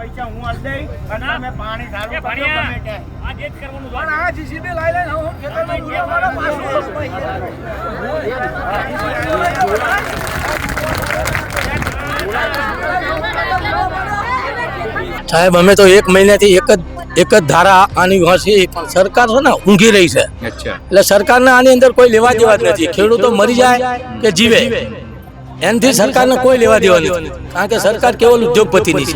પૈસા હું આલ દઈ અને તમે પાણી સારું કરજો ગમે તે આ જે જ કરવાનું પણ આ જીસીબી લઈ લઈને હું ખેતરમાં પૂરા મારા પાછું સાહેબ અમે તો 1 મહિનાથી એક જ ધારા આની વાંચી પણ સરકાર છે ને ઊંઘી રહી છે. એટલે સરકારને આની અંદર કોઈ લેવા દેવા જ નથી. ખેડૂતો મરી જાય કે જીવે એનાથી સરકારને કોઈ લેવા દેવા નથી, કારણ કે સરકાર કેવલ ઉદ્યોગપતિની છે.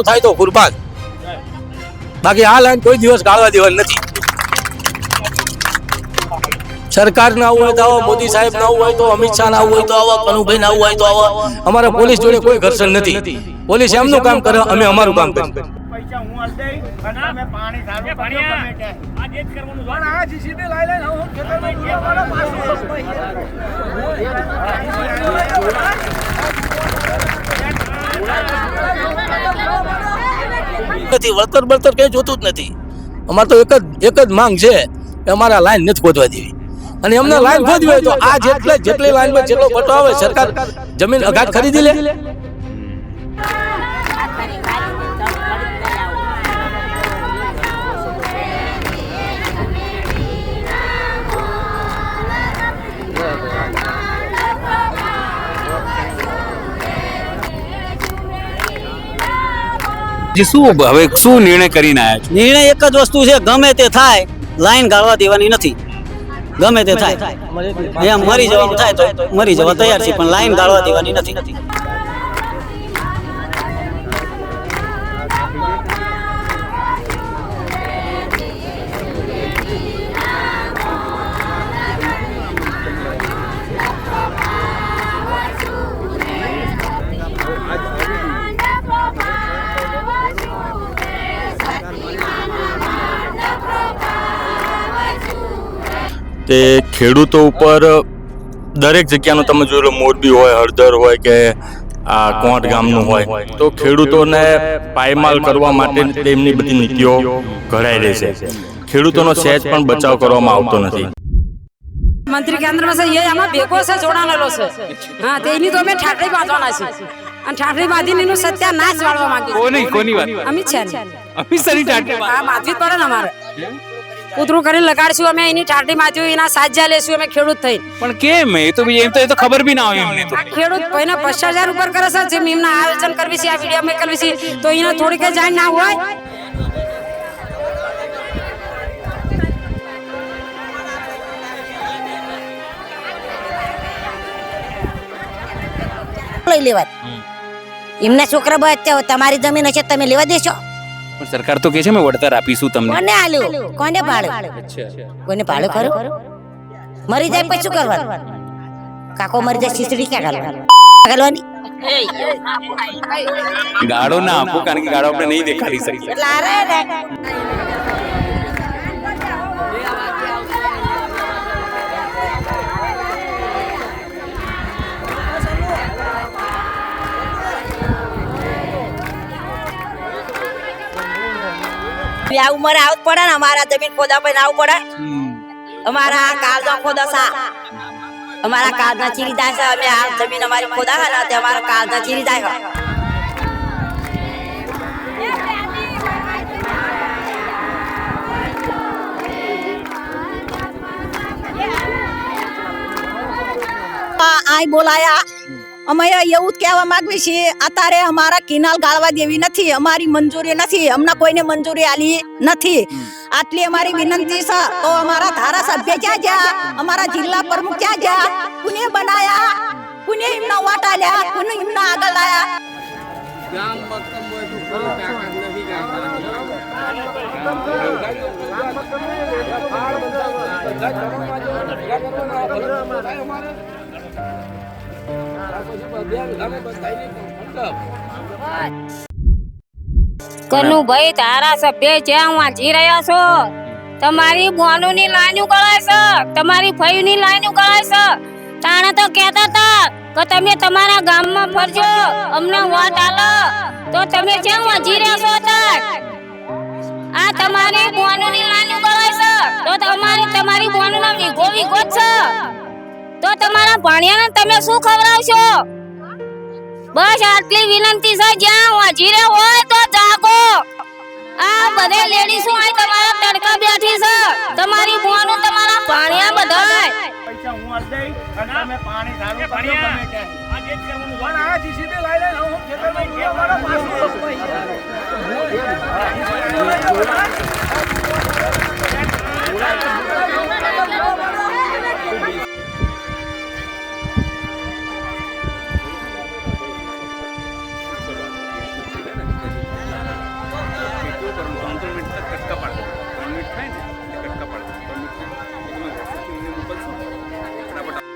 થાય તો કુરબાન, બાકી આ લાઈન કોઈ દિવસ ગાળવા દેવાની નથી. સરકાર ના આવું હોય તો આવો, મોદી સાહેબ ના આવું હોય તો, અમિત શાહ ના આવું હોય તો આવો, કનુભાઈ ના આવું હોય તો આવો. અમારા પોલીસ જોડે કોઈ ઘર્ષણ નથી. પોલીસ એમનું કામ કરે, અમે અમારું કામ કરીએ. પૈસા હું આલ દઈ અને તમે પાણી સારું કરજો ગમે તે આ જે જ કરવાનું પણ આ જીસીબી લઈ લઈને હું ખેતરમાં પૂરા મારા પાછું નથી વળતર બળતર કઈ જોતું જ નથી. અમારે તો એક જ માંગ છે કે અમારા લાઈન નથી ખોદવા દેવી, અને એમને લાઈન ખોદવી હોય તો આ જેટલી લાઈનમાં જેટલો પટો આવે સરકાર જમીન અગાટ ખરીદી લે. શું હવે શું નિર્ણય કરીને આવ્યા છો? નિર્ણય એક જ વસ્તુ છે, ગમે તે થાય લાઈન ગાળવા દેવાની નથી. ગમે તે થાય એમ મરી જવાનું થાય તો મરી જવા તૈયાર છે, પણ લાઈન ગાળવા દેવાની નથી. તે ખેડૂતો ઉપર દરેક જગ્યાનું તમે જોઈ લો, મોરબી હોય, હળદર હોય કે આ કોંટ ગામનું હોય, તો ખેડૂતોને પાયમાલ કરવા માટે તેમની બધી નીતિઓ ઘડાઈ રહી છે. ખેડૂતોનો સહેજ પણ બચાવ કરવામાં આવતો નથી. મંત્રી કેન્દ્રમાં છે એ આમાં ભેગો છે, જોડાણેલો છે. હા, તેની તો અમે ઠાઠડી બાંધવાના છે, અને ઠાઠડી બાંધીને એનું સત્યાનાશ વાળવા માંગીએ. કોની વાત? અમિત છે. અમિત શાહની ઠાઠડી? હા, બાંધવી પડે ને અમારે. કૂતરું કરીને લગાડશું અમે, એની ઠાઠડી બાંધ્યું, એના સાજા લેશું અમે ખેડૂત થઈ. પણ કેમ? એ તો ખબર બી ના હોય એમને. તો ખેડૂત ભાઈને 50,000 ઉપર કરે છે, જેમ એમના આયોજન કરવી છે, આ વિડીયો અમે કરવી છે, તો એને થોડીક જાણ ના હોય. લઈ લેવાય એમના છોકરા બચ્ચા તમારી જમીન હશે તમે લેવા દેશો? પણ સરકાર તો કે છે મેં વળતર આપીશું તમને. કોને આલ્યું? કોને પાડ્યું? કોને પાડ્યું ખરું? મરી જાય પછી શું કરવાનું? કાકો મરી જાય ખીચડી ક્યાં ઘાલવાની? ગાળો ના આપો, કારણ કે ગાળો આપણે નહીં દેખાડી શકીએ. આ ઉંમરે આવત પડે ને, અમારા જમીન ખોદા પર આવું પડે. અમારા કાળનો ખોદા સા, અમારા કાળના ચીરી જાય છે. અમે આ જમીન અમારી ખોદા છે ને, તે અમારા કાળના ચીરી જાય છે. આઈ બોલાયા અમે એવું જ કહેવા માંગવી છીએ, અત્યારે અમારા કિનાલ ગાળવા દેવી નથી, અમારી મંજૂરી નથી, અમને કોઈને મંજૂરી આલી નથી. આટલી અમારી વિનંતી છે. તો અમારા ધારાસભ્ય ક્યાં ગયા? અમારા જિલ્લા પ્રમુખ ક્યાં ગયા? કોને બનાયા? કોને એમના વાટ આલ્યા? કોને એમના આગળ લાયા? કનુભાઈ ધારાસભ્ય જ્યાં વાંચી રહ્યા છો, તમારી બોનુની લાઈન ઉકળાય છે, તમારી ફઈની લાઈન ઉકળાય છે. તાણે તો કહેતા હતા કે તમે તમારા ગામમાં ફરજો, અમને વોટ આલો તો તમે કેમ હજી રહેશો તાર? આ તમારી બોનની લાની ગળાય છે તો તમારી બોનનો વીઘો વીઘો છે તો તમારા ભાણિયાને તમે શું ખવડાવશો? બસ આટલી વિનંતી છે, જ્યાં હજી રહે હોય તો જાગો. આ બધે લેડીઝો અહીં તમારા તડકા બેઠી છે, તમારી બોનો તમારા ભાણિયા બધાય. પૈસા હું આલ દઈ અને તમે પાણી સારું કરજો ગમે ત્યાં. આ જે જ કરવાનું પણ આ જીસીબી લઈ લઈને હું ખેતરમાં ગયો મારા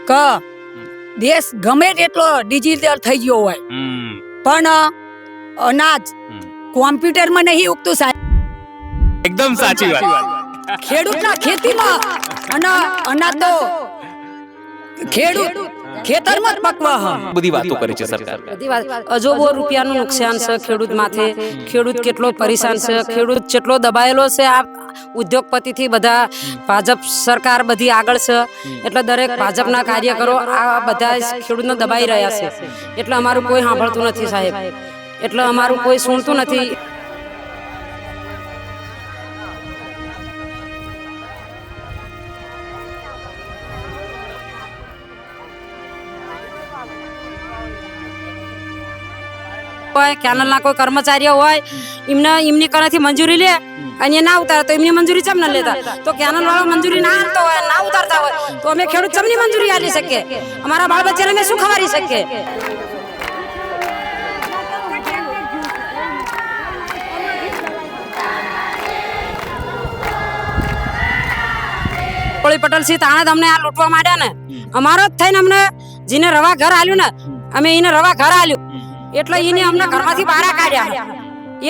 કે દેશ ગમે તેટલો ડિજિટલ થઈ ગયો હોય પણ અનાજ કોમ્પ્યુટરમાં નહીં ઉગતું સાહેબ. એકદમ સાચી વાત. ખેડૂતના ખેતીમાં અને અનાજ તો ખેડૂત ખેતરમાં જ પકવા હ. બધી વાતો કરી છે સરકાર. બધી વાત અજોબો રૂપિયાનું નુકસાન છે ખેડૂત માથે. ખેડૂત કેટલો પરેશાન છે, ખેડૂત કેટલો દબાયેલો છે. આ ઉદ્યોગપતિથી બધા ભાજપ સરકાર બધી આગળ છે એટલે દરેક ભાજપના કાર્યકરો આ બધા ખેડૂતને દબાઈ રહ્યા છે એટલે અમારું કોઈ સાંભળતું નથી સાહેબ, એટલે અમારું કોઈ સુણતું નથી. કેનલના કોઈ કર્મચારીઓ હોય એમની કરેથી મંજૂરી લે અને ના ઉતારે તો એમની મંજૂરી ચમ ન લેતા? તો કેનલ વાળો મંજૂરી ના આપતો હોય, ના ઉતારતા હોય તો અમે ખેડૂત ચમની મંજૂરી આલી શકીએ? અમારા બાળ બચ્ચાને અમે શું ખવાડી શકીએ? પટેલ સિંહ તાણે અમને આ લૂંટવા માંડ્યા ને, અમારો જ થઈને અમને જેને રવા ઘર આલ્યું ને અમે એને રવા ઘર આલ્યું એટલે એને અમને ઘરમાંથી બહાર કાઢ્યા.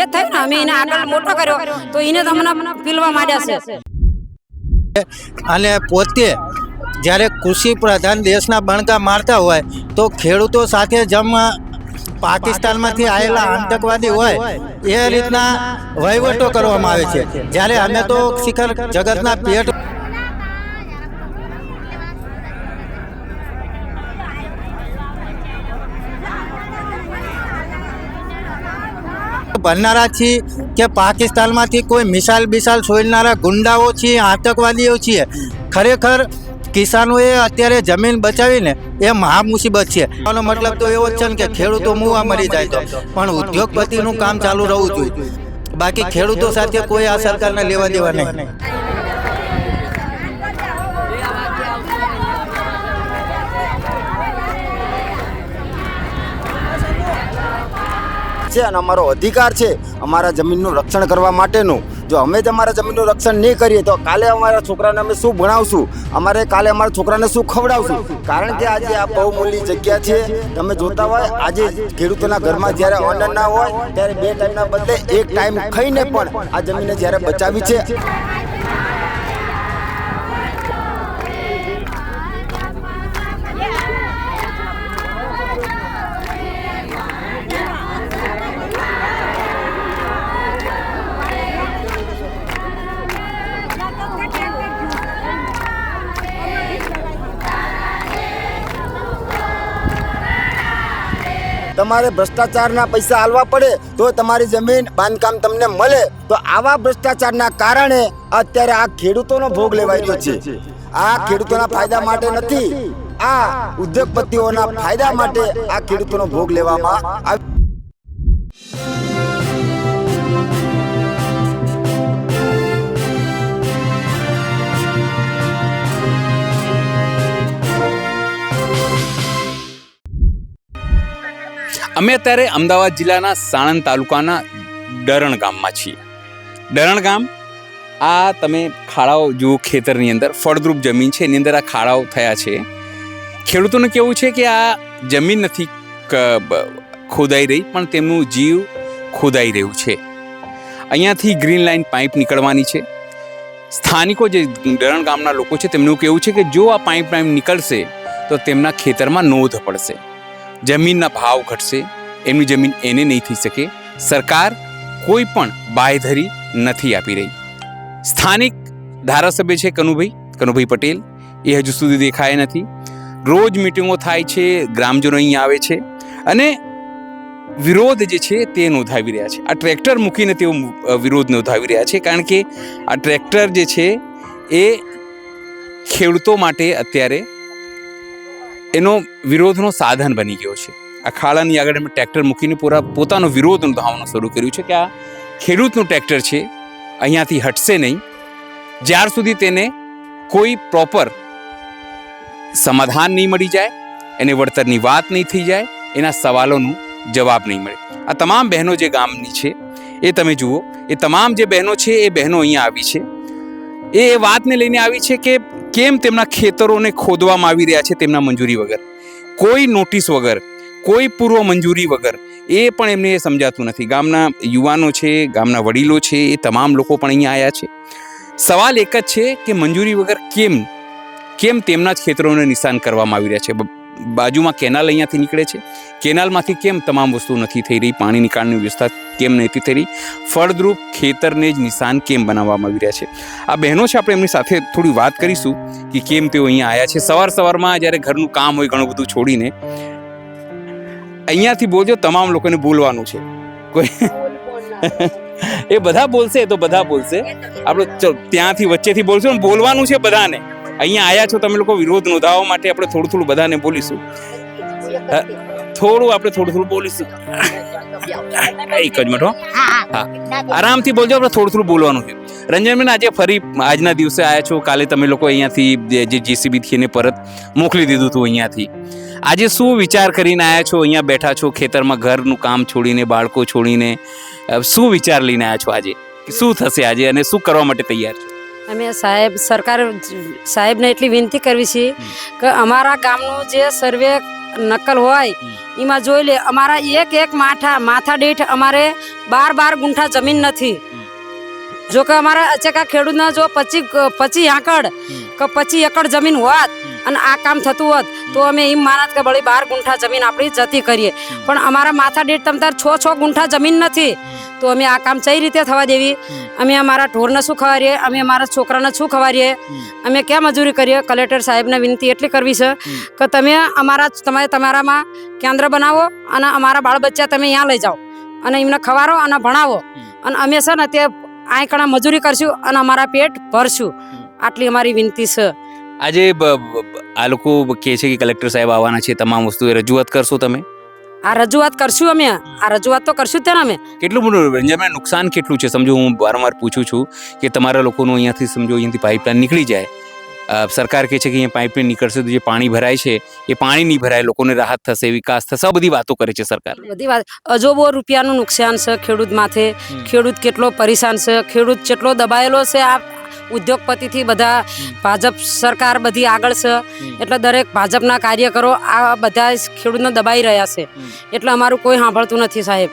એ થઈ ને અમે એને આગળ મોટો કર્યો તો એને તમને પીલવા માંડ્યા છે. અને પોતે જ્યારે કૃષિ પ્રધાન દેશના બણકા મારતા હોય તો ખેડૂતો સાથે જેમ પાકિસ્તાનમાંથી આવેલા આતંકવાદી હોય એ રીતના વહીવટો કરવામાં આવે છે. જ્યારે અમે તો શિખર જગતના પેટ ભરનારા છીએ કે પાકિસ્તાનમાંથી કોઈ મિસાઇલ બિસાઇલ છોડનારા ગુંડાઓ છીએ, આતંકવાદીઓ છીએ. ખરેખર કિસાનોએ અત્યારે જમીન બચાવીને એ મહા મુસીબત છે. એનો મતલબ તો એવો જ છે ને કે ખેડૂતો મુવા મરી જાય તો પણ ઉદ્યોગપતિનું કામ ચાલુ રહેવું જોઈએ. બાકી ખેડૂતો સાથે કોઈ આ સરકારને લેવા દેવા નહીં. અને અમારો અધિકાર છે અમારા જમીનનું રક્ષણ કરવા માટેનું. જો અમે જ અમારા જમીનનું રક્ષણ નહીં કરીએ તો કાલે અમારા છોકરાને અમે શું ભણાવશું? અમારે કાલે અમારા છોકરાને શું ખવડાવશું? કારણ કે આજે આ બહુમૂલ્ય જગ્યા છે. તમે જોતા હોય આજે ખેડૂતોના ઘરમાં જ્યારે અન્ન ના હોય ત્યારે 2 ટાઈમના બદલે 1 ટાઈમ ખાઈને પણ આ જમીને જ્યારે બચાવી છે. તમારે ભ્રષ્ટાચારના પૈસા આલવા પડે તો તમારી જમીન બાંધકામ તમને મળે. તો આવા ભ્રષ્ટાચારના કારણે અત્યારે આ ખેડૂતોનો ભોગ લેવાઈ રહ્યો છે. આ ખેડૂતોના ફાયદા માટે નથી, આ ઉદ્યોગપતિઓના ફાયદા માટે આ ખેડૂતોનો ભોગ લેવામાં આવ્યો. અમે અત્યારે અમદાવાદ જિલ્લાના સાણંદ તાલુકાના ડરણ ગામમાં છીએ. ડરણ ગામ આ તમે ખાડાઓ જુઓ, ખેતરની અંદર ફળદ્રુપ જમીન છે એની અંદર આ ખાડાઓ થયા છે. ખેડૂતોને કેવું છે કે આ જમીન નથી ખોદાઈ રહી પણ તેમનું જીવ ખોદાઈ રહ્યું છે. અહીંયાથી ગ્રીન લાઇન પાઇપ નીકળવાની છે. સ્થાનિકો જે ડરણ ગામના લોકો છે તેમનું કેવું છે કે જો આ પાઇપ નીકળશે તો તેમના ખેતરમાં નોંધ પડશે. જમીનના ભાવ ઘટશે, એમની જમીન એને નહીં થઈ શકે. સરકાર કોઈ પણ બાંયધરી નથી આપી રહી. સ્થાનિક ધારાસભ્ય છે કનુભાઈ પટેલ, એ હજુ સુધી દેખાયા નથી. રોજ મિટિંગો થાય છે, ગ્રામજનો અહીંયા આવે છે અને વિરોધ જે છે તે નોંધાવી રહ્યા છે. આ ટ્રેક્ટર મૂકીને તેઓ વિરોધ નોંધાવી રહ્યા છે, કારણ કે આ ટ્રેક્ટર જે છે એ ખેડૂતો માટે અત્યારે એનો વિરોધનો સાધન બની ગયો છે. આ ખાડાની આગળ એમણે ટ્રેક્ટર મૂકીને પોતાનો વિરોધ નોંધાવવાનું શરૂ કર્યું છે કે આ ખેડૂતનું ટ્રેક્ટર છે, અહીંયાથી હટશે નહીં જ્યાર સુધી તેને કોઈ પ્રોપર સમાધાન નહીં મળી જાય, એને વળતરની વાત નહીં થઈ જાય, એના સવાલોનું જવાબ નહીં મળે. આ તમામ બહેનો જે ગામની છે એ તમે જુઓ, એ તમામ જે બહેનો છે એ બહેનો અહીંયા આવી છે. એ વાતને લઈને આવી છે કે કેમ તેમના ખેતરોને ખોદવામાં આવી રહ્યા છે તેમના મંજૂરી વગર, કોઈ નોટિસ વગર, કોઈ પૂર્વ મંજૂરી વગર. એ પણ એમને સમજાતું નથી. ગામના યુવાનો છે, ગામના વડીલો છે, એ તમામ લોકો પણ અહીંયા આવ્યા છે. સવાલ એક જ છે કે મંજૂરી વગર કેમ તેમના જ ખેતરોને નિશાન કરવામાં આવી રહ્યા છે. બાજુમાં કેનાલ અહીંયાથી નીકળે છે, કેનાલમાંથી કેમ તમામ વસ્તુ નથી થઈ રહી, પાણી નિકાલની વ્યવસ્થા કેમ નથી થઈ રહી, ફળદ્રુપ ખેતરને જ નિશાન કેમ બનાવવામાં આવી રહ્યા છે. આ બહેનો છે, આપણે એમની સાથે થોડી વાત કરીશું કે કેમ તેઓ અહીંયા આવ્યા છે. સવારમાં જ્યારે ઘરનું કામ હોય ઘણું બધું છોડીને અહીંયાથી બોલજો. તમામ લોકોને બોલવાનું છે, કોઈ એ બધા બોલશે, એ તો બધા બોલશે. આપણે ત્યાંથી વચ્ચેથી બોલશું, બોલવાનું છે બધાને. અહીંયા આવ્યા છો તમે લોકો વિરોધ નોંધાવવા માટે, આપણે થોડું બધાને બોલીશું. થોડું બોલીશું. એક જ મિનિટ, હા, આરામથી બોલજો. આપણે થોડું બોલવાનું છે. રંજનબેન, આજે ફરી આજના દિવસે આવ્યા છો. કાલે તમે લોકો અહીંયાથી જે JCB થી એને પરત મોકલી દીધું હતું અહીંયાથી. આજે શું વિચાર કરીને આવ્યા છો? અહીંયા બેઠા છો ખેતરમાં, ઘરનું કામ છોડીને, બાળકો છોડીને, શું વિચાર લઈને આવ્યા છો આજે? શું થશે આજે અને શું કરવા માટે તૈયાર છો? અમે સરકાર સાહેબને એટલી વિનંતી કરવી છે કે અમારા ગામનું જે સર્વે નકલ હોય એમાં જોઈ લે. અમારા એક માથા દીઠ અમારે 12 ગુંઠા જમીન નથી. જો કે અમારા અચેકા ખેડૂતના જો 25 આંકડ કે 25 એકડ જમીન હોત અને આ કામ થતું હોત તો અમે એમ માનત કે ભલે 12 ગુંઠા જમીન આપણી જતી કરીએ. પણ અમારા માથા દીઠ તમ તાર 6 ગુંઠા જમીન નથી, તો અમે આ કામ કઈ રીતે થવા દેવી? અમે અમારા ઢોરને શું ખવાડીએ? અમે અમારા છોકરાને શું ખવાડીએ? અમે ક્યાં મજૂરી કરીએ? કલેક્ટર સાહેબને વિનંતી એટલી કરવી છે કે તમે તમારામાં કેન્દ્ર બનાવો અને અમારા બાળ બચ્ચા તમે અહીંયા લઈ જાઓ અને એમને ખવારો અને ભણાવો, અને અમે છે ને તે આંકડા મજૂરી કરશું અને અમારા પેટ ભરશું. આટલી અમારી વિનંતી છે. આજે આ લોકો કહે છે કે કલેક્ટર સાહેબ આવવાના છે, તમામ વસ્તુ રજૂઆત કરશો તમે? આ રજૂઆત કરશું અમે. આ રજૂઆત તો કરશું જ અમે. કેટલું મોટું રંજનબેન નુકસાન કેટલું છે સમજો? હું વારંવાર પૂછું છું કે તમારા લોકોનું અહીંયાથી પાઇપલાઇન નીકળી જાય, સરકાર કહે છે કે અહીંયા પાઇપલાઇન નીકળશે તો જે પાણી ભરાય છે એ પાણી નહીં ભરાય, લોકોને રાહત થશે, વિકાસ થશે, બધી વાતો કરે છે સરકાર. બધી વાત અજોબો રૂપિયાનું નુકસાન છે ખેડૂત માથે. ખેડૂત કેટલો પરેશાન છે, ખેડૂત કેટલો દબાયેલો છે. આ ઉદ્યોગપતિથી બધા ભાજપ સરકાર બધી આગળ છે, એટલે દરેક ભાજપના કાર્યકરો આ બધા ખેડૂતને દબાઈ રહ્યા છે. એટલે અમારું કોઈ સાંભળતું નથી સાહેબ,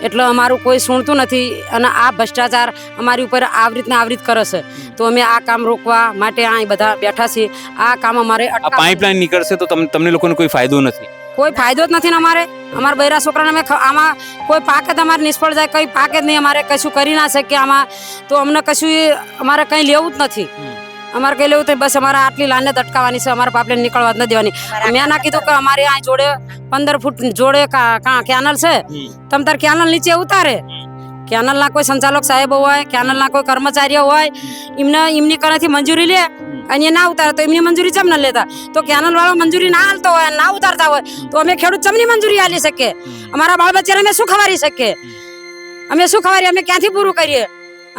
એટલે અમારું કોઈ સુણતું નથી. અને આ ભ્રષ્ટાચાર અમારી ઉપર આવરીત કરે છે. તો અમે આ કામ રોકવા માટે અહીં બધા બેઠા છીએ. આ કામ અમારે પાઇપલાઇન નીકળશે તો તમને લોકોને કોઈ ફાયદો નથી? કોઈ ફાયદો જ નથી ને અમારા બૈરા છોકરાને અમે આમાં કોઈ પાક જ અમારે નિષ્ફળ જાય, કઈ પાક જ નહીં, અમારે કશું કરી ના શકીએ આમાં. તો અમને કશું અમારે કંઈ લેવું જ નથી. અમારે કંઈ લેવું તો બસ અમારે આટલી લાઈને અટકાવવાની છે, અમારે પાઇપલાઇન નીકળવા જ નથી દેવાની. મેં ના કીધું કે અમારે આ જોડે 15 ફૂટ જોડે કેનલ છે, તમ તાર કેનલ નીચે ઉતારે. કેનલના કોઈ સંચાલક સાહેબ હોય, કેનલના કોઈ કર્મચારીઓ હોય, એમની કનેથી મંજૂરી લે અને ના ઉતારે તો એમની મંજૂરી ચમ ન લેતા? તો કેનલ વાળો મંજૂરી ના હાલતો હોય, ના ઉતારતા હોય તો અમે ખેડૂત ચમની મંજૂરી હાલી શકીએ? અમારા બાળ બચ્ચાને અમે શું ખવાડી શકીએ? અમે શું ખવાડીએ? અમે ક્યાંથી પૂરું કરીએ?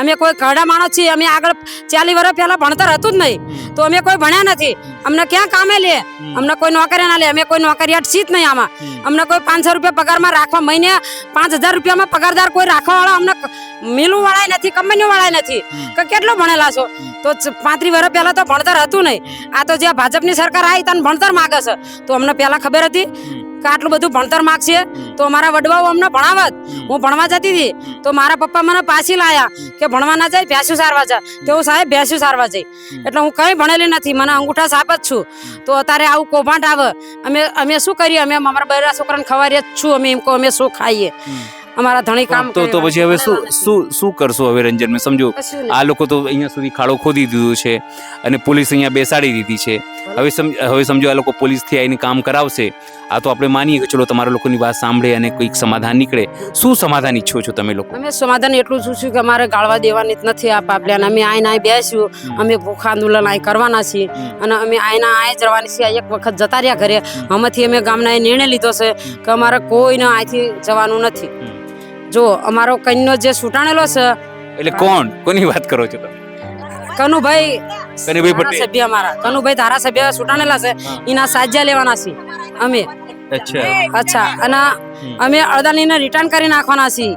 અમે કોઈ ઘરડા માણસ છીએ. અમે આગળ 40 વર્ષ પહેલા ભણતર હતું જ નહીં, તો અમે કોઈ ભણ્યા નથી. અમને ક્યાં કામે લે? અમને કોઈ નોકરી ના લે. અમે કોઈ નોકરિયાત છીએ જ નહીં આમાં. અમને કોઈ 500 રૂપિયા પગારમાં રાખવા, મહિને 5000 રૂપિયામાં પગારદાર કોઈ રાખવાવાળા અમને મિલું વાળાય નથી, કંપનીઓ વાળાય નથી. કે કેટલો ભણેલા છો? તો 35 વર્ષ પહેલા તો ભણતર હતું નહીં. આ તો જ્યાં ભાજપની સરકાર આવી તને ભણતર માગે છે, તો અમને પહેલા ખબર હતી? કે આટલું બધું ભણતર માગશે તો અમારા વડવાઓ અમને ભણાવત. હું ભણવા જતી હતી તો મારા પપ્પા મને પાછી લાયા કે ભણવા ના જાય, ભેંસું સારવા જા. તેવું સાહેબ ભેંસું સારવા જઈ. એટલે હું કઈ ભણેલી નથી, મને અંગૂઠા સાપ જ છું. તો અત્યારે આવું કૌભાંડ આવે. અમે શું કરીએ? અમે અમારા બૈરા છોકરાને ખવારીએ જ છું. અમે એમ કહો અમે શું ખાઈએ? અમારા ધણી કામ તો પછી હવે શું કરશો હવે રંજન? મેં સમજો આ લોકો તો અહીંયા સુધી ખાડો ખોદી દીધું છે અને પોલીસ અહીંયા બેસાડી દીધી છે. હવે સમજો આ લોકો પોલીસથી આવીને કામ કરાવશે. આ તો આપણે માનીએ કે ચલો તમારા લોકોની વાત સાંભળે અને કોઈક સમાધાન નીકળે. શું સમાધાન ઈચ્છો છો તમે લોકો? અમે સમાધાન એટલું છું કે અમારે ગાળવા દેવાની જ નથી આ પાપલિયાને. અમે આઈને બેસ્યું, અમે ભૂખ આંદોલન અહીં કરવાના છીએ અને અમે આઈના આય જવાની છીએ. એક વખત જતા રહ્યા ઘરે. આમાંથી અમે ગામના એ નિર્ણય લીધો છે કે અમારે કોઈને અહીંથી જવાનું નથી. જો અમારો કન્યો જે છૂટાણેલો છે, એટલે કોની વાત કરો છો તમે? કનુભાઈ પટેલ સભ્ય, અમારા કનુભાઈ ધારાસભ્ય છૂટાણેલા છે. એના સાજ્યા લેવાના છીએ અમે. અચ્છા. અને અમે અડધાનીને રિટર્ન કરી નાખવાના છીએ.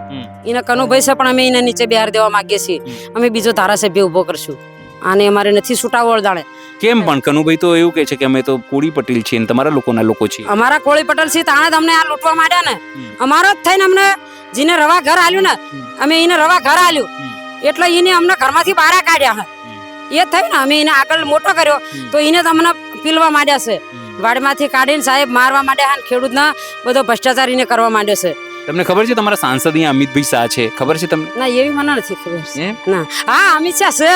એને કનુભાઈ છે પણ અમે એને નીચે બહાર દેવા માંગીએ છીએ. અમે બીજો ધારાસભ્ય ઉભો કરશું. આને અમારે નથી છૂટાવો અડધાણે. કેમ પણ? કનુભાઈ તો એવું કહે છે કે અમે તો કોળી પટેલ છીએ ને તમારા લોકોના લોકો છીએ. અમારા કોળી પટેલ છીએ તાણે તમને આ લૂંટવા માંડ્યા ને. અમારો જ થઈને અમને જેને રવા ઘર આલ્યું ને, અમે એને રવા ઘર આલ્યું એટલે એને અમને ઘરમાંથી બહાર કાઢ્યા. એ થઈ ને અમે એને આગળ મોટો કર્યો તો એને તમને પીલવા માંડ્યા છે. વાડમાંથી કાઢીને સાહેબ મારવા માંડ્યા છે. ખેડૂતના બધો ભ્રષ્ટાચાર એને કરવા માંડ્યો છે. તમને ખબર છે તમારા સાંસદ અહીંયા અમિતભાઈ શાહ છે? ખબર છે તમને? ના, એવી મને નથી ખબર. ના, હા અમિત શાહ છે.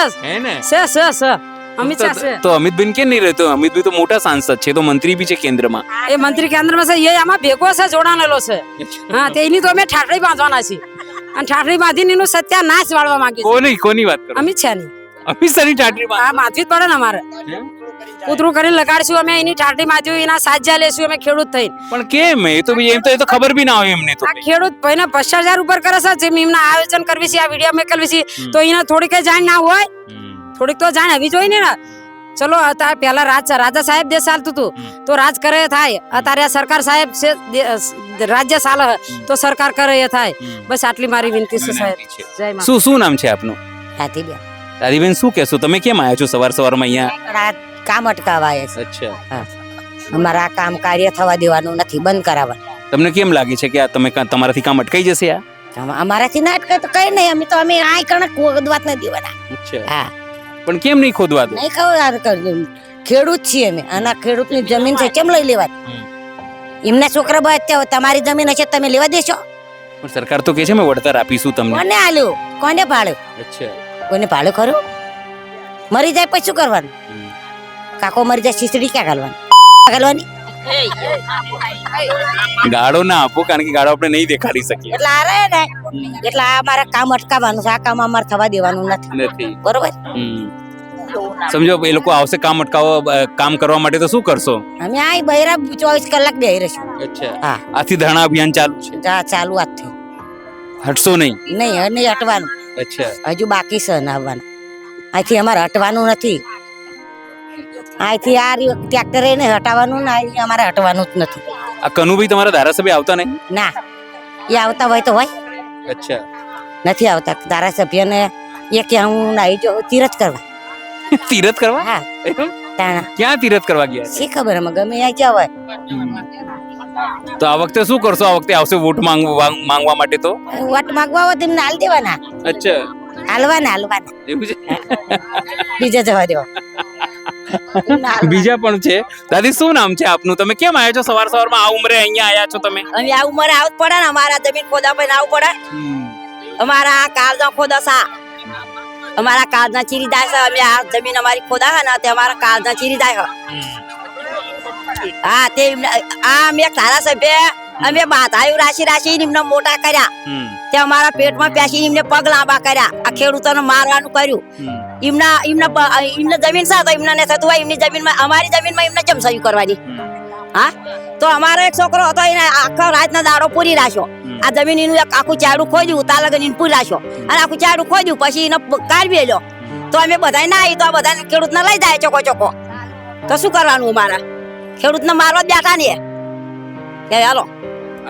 અમિત શાહ છે. તો અમિતભાઈ કેમ નહીં રહેતો? અમિતભાઈ તો મોટા સાંસદ છે, તો મંત્રી બી છે કેન્દ્રમાં. એ મંત્રી કેન્દ્રમાં છે. એ આમાં ભેગો છે, જોડાણેલો છે. હા, તેની તો અમે ઠાઠડી બાંધવાના છીએ અને ઠાઠડી બાંધીને એનું સત્યાનાશ વાળવા માંગીએ. કોની વાત કરો? અમિત શાહ ની. અમિત શાહ ની ઠાઠડી હા, માથવી જ પડે ને અમારે. કૂતરું કરીને લગાડશું અમે. એની ઠાઠડી માથ્યું, એના સાજ્યા લેશું અમે ખેડૂત થઈને. પણ કેમ? એ તો ખબર બી ના હોય એમને. તો આ ખેડૂત ભાઈને 50,000 ઉપર કરે છે. જેમ એમના આયોજન કરવી છે, આ વિડીયો મેકલવી છે, તો એને થોડીક જાણ ના હોય? થોડીક તો જાણ આવી જોઈએ ને. ચલો અત્યારે પહેલા રાજા સાહેબ દેશ ચાલતું હતું તો રાજ કરે થાય. અત્યારે સરકાર સાહેબ છે, રાજ્ય ચાલે તો સરકાર કરે એ થાય. બસ આટલી મારી વિનંતી છે સાહેબ. જય મા. શું નામ છે આપનું? રાધીબેન. રાધીબેન, શું કહેશો? તમે કેમ આવ્યા છો સવારમાં અહીંયા? કામ અટકાવવા આવ્યા છે. અચ્છા. અમારા આ કામ કાર્ય થવા દેવાનું નથી, બંધ કરાવવાનું. તમને કેમ લાગે છે કે આ તમારાથી કામ અટકાઈ જશે? અમારાથી ના અટકાય તો કઈ નહીં. અમે આ કણક ખોદવા જ નથી દેવાના. હા, પણ કેમ નહીં ખોદવા દો? નહીં ખબર. ખેડૂત છીએ અમે. આના ખેડૂતની જમીન છે, કેમ લઈ લેવાની? એમના છોકરા બધા તમારી જમીન હશે તમે લેવા દેશો? પણ સરકાર તો કહે છે અમે વળતર આપીશું તમને. કોને આલ્યું? કોને ભાડ્યું? અચ્છા. કોઈને ભાડું ખરું? મરી જાય પછી શું કરવાનું? કાકો મરી જાય શીસડી ક્યાં ઘાલવાની? ગાળો ના આપો, કારણ કે ગાળો આપણે નહીં દેખાડી શકીએ. એટલે આ રહે ને, એટલે આ અમારે કામ અટકાવવાનું છે. આ કામ અમારે થવા દેવાનું નથી. બરોબર? સમજો એ લોકો આવશે કામ અટકાવવા, કામ કરવા માટે, તો શું કરશો? અમે આ બૈરા 24 કલાક બેહી રહીશું. અચ્છા. હા, આથી ધરણા અભિયાન ચાલુ છે? ચાલુ આજથી. હટશો નહીં? નહીં હટવાનું. અચ્છા. હજુ બાકી છે ને આવવાનું. અહીંથી અમારે હટવાનું નથી. અહીંથી આ ટ્રેક્ટર એને હટાવવાનું ને અહીંથી અમારે હટવાનું જ નથી. આ કનુભાઈ તમારા ધારાસભ્ય આવતા નહીં? ના, એ આવતા હોય તો હોય. અચ્છા. નથી આવતા ધારાસભ્યને. એ કે હું નાઈ જો તીરથ કરવા. તીરથ કરવા? હા. તાણા ક્યાં તીરથ કરવા ગયા? શી ખબર, અમે ગમે ત્યાં ગયા હોય. તો આ વખતે શું કરશો? આ વખતે આવશે વોટ માંગવા માટે, તો વોટ માંગવા હોય તેમને હાલ દેવાના. અચ્છા. હાલવાના. એવું છે? બીજા જવા દેવા. બીજા પણ છે. દાદી, શું નામ છે આપનું? તમે કેમ આવ્યા છો સવારમાં આ ઉંમરે અહીંયા આવ્યા છો તમે? અમે આ ઉંમરે આવવું પડે ને. અમારા જમીન ખોદા પર આવવું પડે. અમારા કાળજા ખોદા સા, અમારા કાળજા ચીરી જાય છે. અમે આ જમીન અમારી ખોદા છે ને તે અમારા કાળજા ચીરી જાય છે. હા, તે આ અમે ધારાસભ્ય અમે બાધાયું રાશી એમને મોટા કર્યા. તે અમારા પેટમાં પેસી એમને પગ લાંબા કર્યા. આ ખેડૂતોને મારવાનું કર્યું. એમને જમીન છે તો એમને થતું હોય. એમની જમીનમાં, અમારી જમીનમાં એમને કેમ સહી કરવાની? હા, તો અમારો એક છોકરો હતો, એને આખો રાતના દાડો પૂરી રાખ્યો. આ જમીન એનું એક આખું ચાડું ખોદ્યું, તાલગન એને પૂરી રાખ્યો અને આખું ચાડું ખોદ્યું. પછી એને કાઢવી લ્યો તો અમે બધા ના આવી તો આ બધા ખેડૂતને લઈ જાય ચોકો. તો શું કરવાનું? અમારા ખેડૂતને મારવા જ બેઠા ને. હાલો,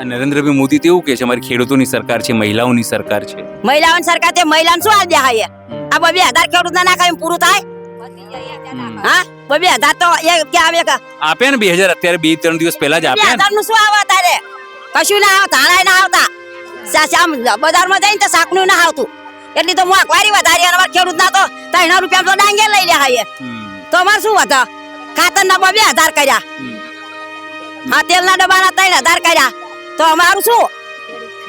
નરેન્દ્રભાઈ મોદી તો એવું કે છે અમારી ખેડૂતોની સરકાર છે, મહિલાઓની સરકાર છે. મહિલાઓની સરકાર તે મહિલાને શું હાલ દેખાય? આ 2000 ખેડૂતને ના ખાય પૂરું થાય? હા 2000 તો એ ક્યાં આવે કે આપ્યા ને 2000 અત્યારે 2-3 દિવસ પહેલા જ આપ્યા ને 2000 નું શું આવે તારે કશું ના આવે ધાણાય ના આવતા શામ બજારમાં જઈને તો શાકનું ના આવતું એટલી તો મોંઘવારી વધારી અને અમાર ખેડૂત ના તો 3 રૂપિયા તો ડાંગે લઈ લે હાયે તો અમાર શું હતા ખાતર ના 2000 કર્યા હા તેલ ના ડબ્બાના 3000 કર્યા તો અમારું શું